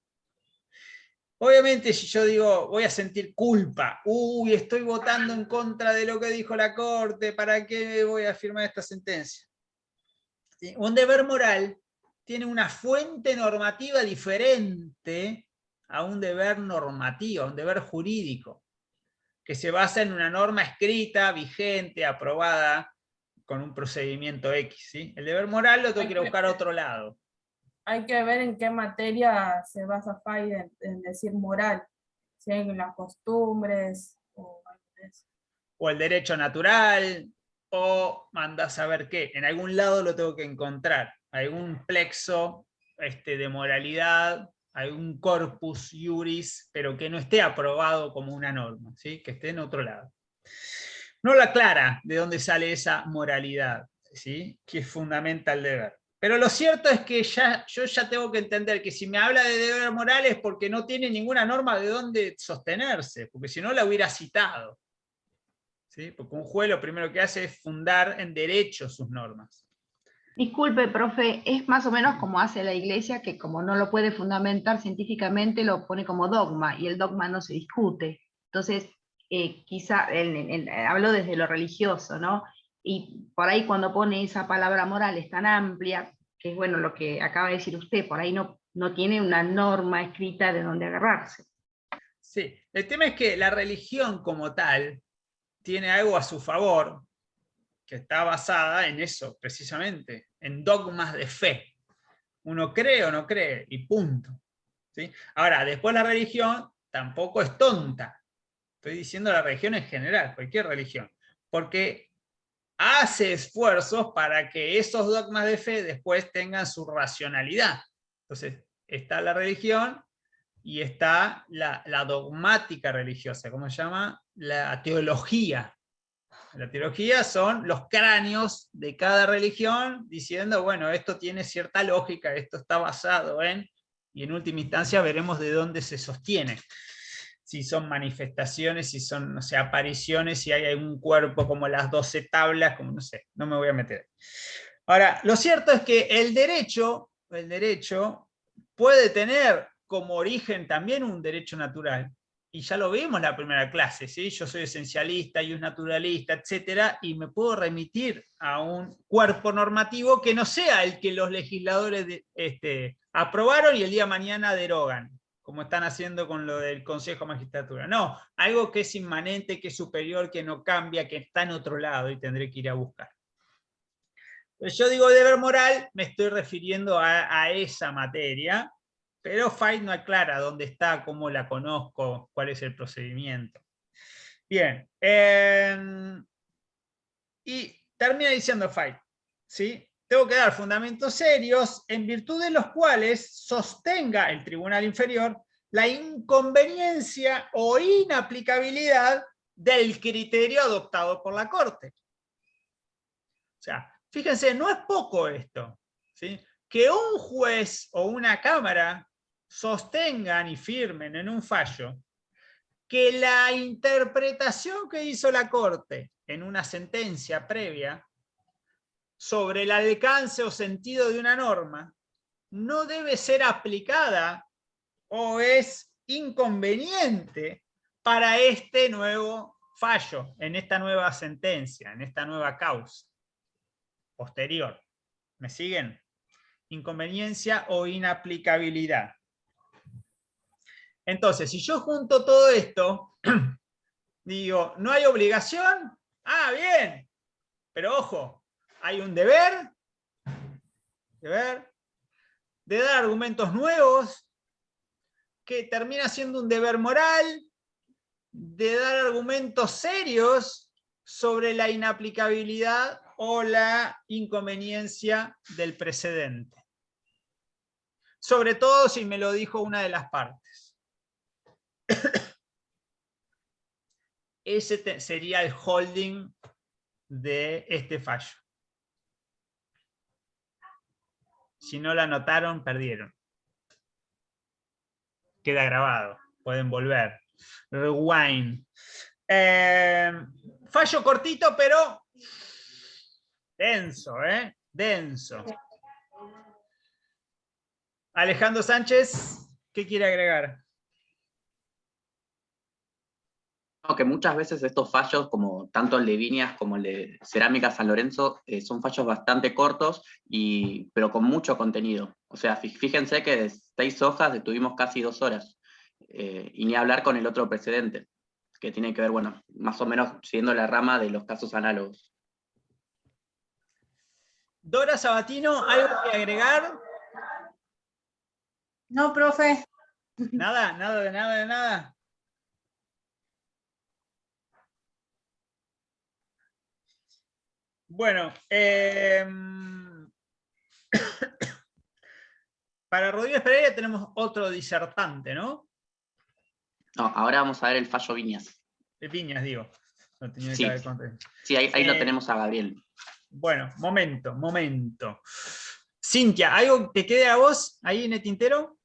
Obviamente si yo digo, voy a sentir culpa, uy, estoy votando en contra de lo que dijo la Corte, ¿para qué voy a firmar esta sentencia? ¿Sí? Un deber moral tiene una fuente normativa diferente a un deber normativo, a un deber jurídico, que se basa en una norma escrita, vigente, aprobada, con un procedimiento X. ¿Sí? El deber moral lo tengo que ir a buscar a otro lado. Hay que ver en qué materia se basa FAI en decir moral, si en las costumbres o el derecho natural, o manda a saber qué. En algún lado lo tengo que encontrar. Algún plexo de moralidad, algún corpus iuris, pero que no esté aprobado como una norma, ¿sí? Que esté en otro lado. No la aclara de dónde sale esa moralidad, ¿sí? Que fundamenta el deber. Pero lo cierto es que yo ya tengo que entender que si me habla de deber moral es porque no tiene ninguna norma de dónde sostenerse, porque si no la hubiera citado. ¿Sí? Porque un juez lo primero que hace es fundar en derecho sus normas. Disculpe, profe, es más o menos como hace la Iglesia, que como no lo puede fundamentar científicamente, lo pone como dogma, y el dogma no se discute. Entonces, quizá, hablo desde lo religioso, ¿no? Y por ahí cuando pone esa palabra moral es tan amplia, que es bueno lo que acaba de decir usted, por ahí no tiene una norma escrita de dónde agarrarse. Sí, el tema es que la religión como tal tiene algo a su favor, que está basada en eso, precisamente, en dogmas de fe. Uno cree o no cree, y punto. ¿Sí? Ahora, después la religión tampoco es tonta. Estoy diciendo la religión en general, cualquier religión. Porque hace esfuerzos para que esos dogmas de fe después tengan su racionalidad. Entonces, está la religión y está la dogmática religiosa, ¿cómo se llama? La teología. La teología son los cráneos de cada religión diciendo, bueno, esto tiene cierta lógica, esto está basado en, y en última instancia veremos de dónde se sostiene. Si son manifestaciones, si son, no sé, apariciones, si hay algún cuerpo como las 12 tablas, como no sé, no me voy a meter. Ahora, lo cierto es que el derecho puede tener como origen también un derecho natural. Y ya lo vimos en la primera clase, ¿sí? Yo soy esencialista y un naturalista, etcétera, y me puedo remitir a un cuerpo normativo que no sea el que los legisladores aprobaron y el día de mañana derogan, como están haciendo con lo del Consejo de Magistratura. No, algo que es inmanente, que es superior, que no cambia, que está en otro lado y tendré que ir a buscar. Entonces yo digo deber moral, me estoy refiriendo a esa materia, pero FAI no aclara dónde está, cómo la conozco, cuál es el procedimiento. Bien. Y termina diciendo FAI, ¿sí? Tengo que dar fundamentos serios en virtud de los cuales sostenga el tribunal inferior la inconveniencia o inaplicabilidad del criterio adoptado por la Corte. O sea, fíjense, no es poco esto, ¿sí? Que un juez o una cámara sostengan y firmen en un fallo que la interpretación que hizo la Corte en una sentencia previa sobre el alcance o sentido de una norma no debe ser aplicada o es inconveniente para este nuevo fallo, en esta nueva sentencia, en esta nueva causa posterior. ¿Me siguen? Inconveniencia o inaplicabilidad. Entonces, si yo junto todo esto, digo, ¿no hay obligación? Ah, bien. Pero ojo, hay un deber de dar argumentos nuevos, que termina siendo un deber moral, de dar argumentos serios sobre la inaplicabilidad o la inconveniencia del precedente. Sobre todo si me lo dijo una de las partes. Ese sería el holding de este fallo. Si no lo anotaron, perdieron. Queda grabado, pueden volver. Rewind. Fallo cortito, pero denso, denso. Alejandro Sánchez, ¿qué quiere agregar? Que muchas veces estos fallos, como tanto el de Viñas como el de Cerámica San Lorenzo, son fallos bastante cortos, pero con mucho contenido. O sea, fíjense que de 6 hojas estuvimos casi 2 horas. Y ni hablar con el otro precedente, que tiene que ver, bueno, más o menos siguiendo la rama de los casos análogos. Dora Sabatino, ¿algo que agregar? No, profe. Nada, nada de nada de nada. Bueno, para Rodríguez Pereira tenemos otro disertante, ¿no? No, ahora vamos a ver el fallo Viñas. Viñas, digo. No tenía que Sí, haber contado. sí, ahí lo tenemos a Gabriel. Bueno, momento. Cintia, ¿algo te quede a vos ahí en el tintero?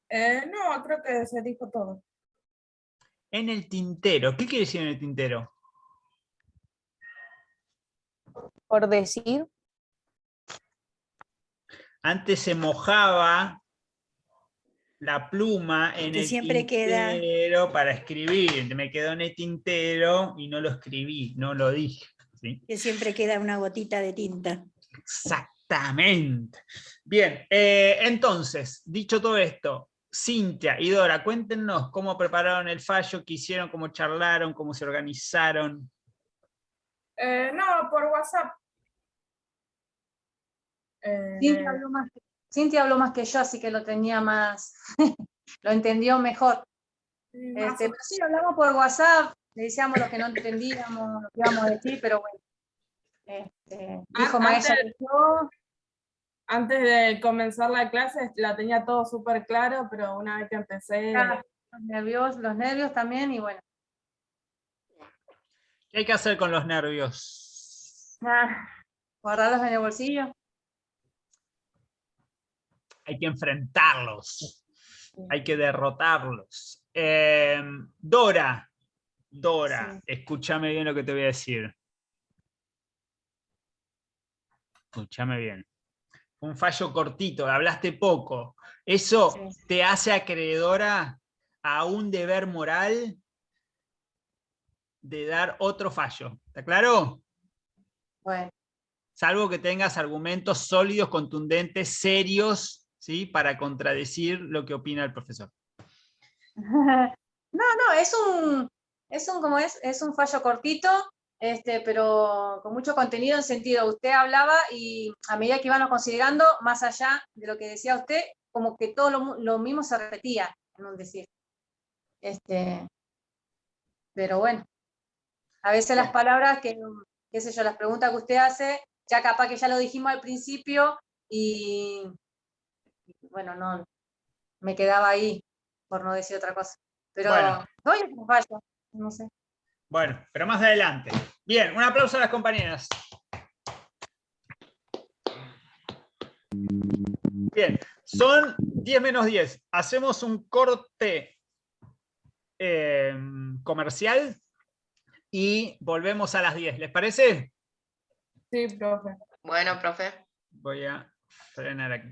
No, creo que se dijo todo. En el tintero, ¿qué quiere decir en el tintero? Por decir. Antes se mojaba la pluma en Que el siempre queda. tintero para escribir. Me quedó en el tintero y no lo escribí, no lo dije. ¿Sí? Que siempre queda una gotita de tinta. Exactamente. Bien, entonces, dicho todo esto, Cintia y Dora, cuéntenos cómo prepararon el fallo, qué hicieron, cómo charlaron, cómo se organizaron. No, por WhatsApp. Cintia habló más que yo, así que lo tenía más, lo entendió mejor. Pero sí, hablamos por WhatsApp, le decíamos lo que no entendíamos, lo que íbamos a decir, pero bueno. Dijo más ella que yo. Antes de comenzar la clase la tenía todo súper claro, pero una vez que empecé... Los nervios también, y bueno. ¿Qué hay que hacer con los nervios? Guardarlos en el bolsillo. Hay que enfrentarlos, hay que derrotarlos. Dora, sí. Escúchame bien lo que te voy a decir. Escúchame bien. Un fallo cortito, hablaste poco. ¿Eso te hace acreedora a un deber moral de dar otro fallo? ¿Está claro? Bueno. Salvo que tengas argumentos sólidos, contundentes, serios, ¿sí? Para contradecir lo que opina el profesor. No, es un fallo cortito, pero con mucho contenido en sentido. Usted hablaba y a medida que íbamos considerando, más allá de lo que decía usted, como que todo lo mismo se repetía, en un decir. Pero bueno, a veces las palabras qué sé yo, las preguntas que usted hace, ya capaz que ya lo dijimos al principio y bueno, no, me quedaba ahí, por no decir otra cosa. Pero bueno. Doy un fallo, no sé. Bueno, pero más adelante. Bien, un aplauso a las compañeras. Bien, son 10 menos 10. Hacemos un corte comercial y volvemos a las 10. ¿Les parece? Sí, profe. Bueno, profe. Voy a frenar aquí.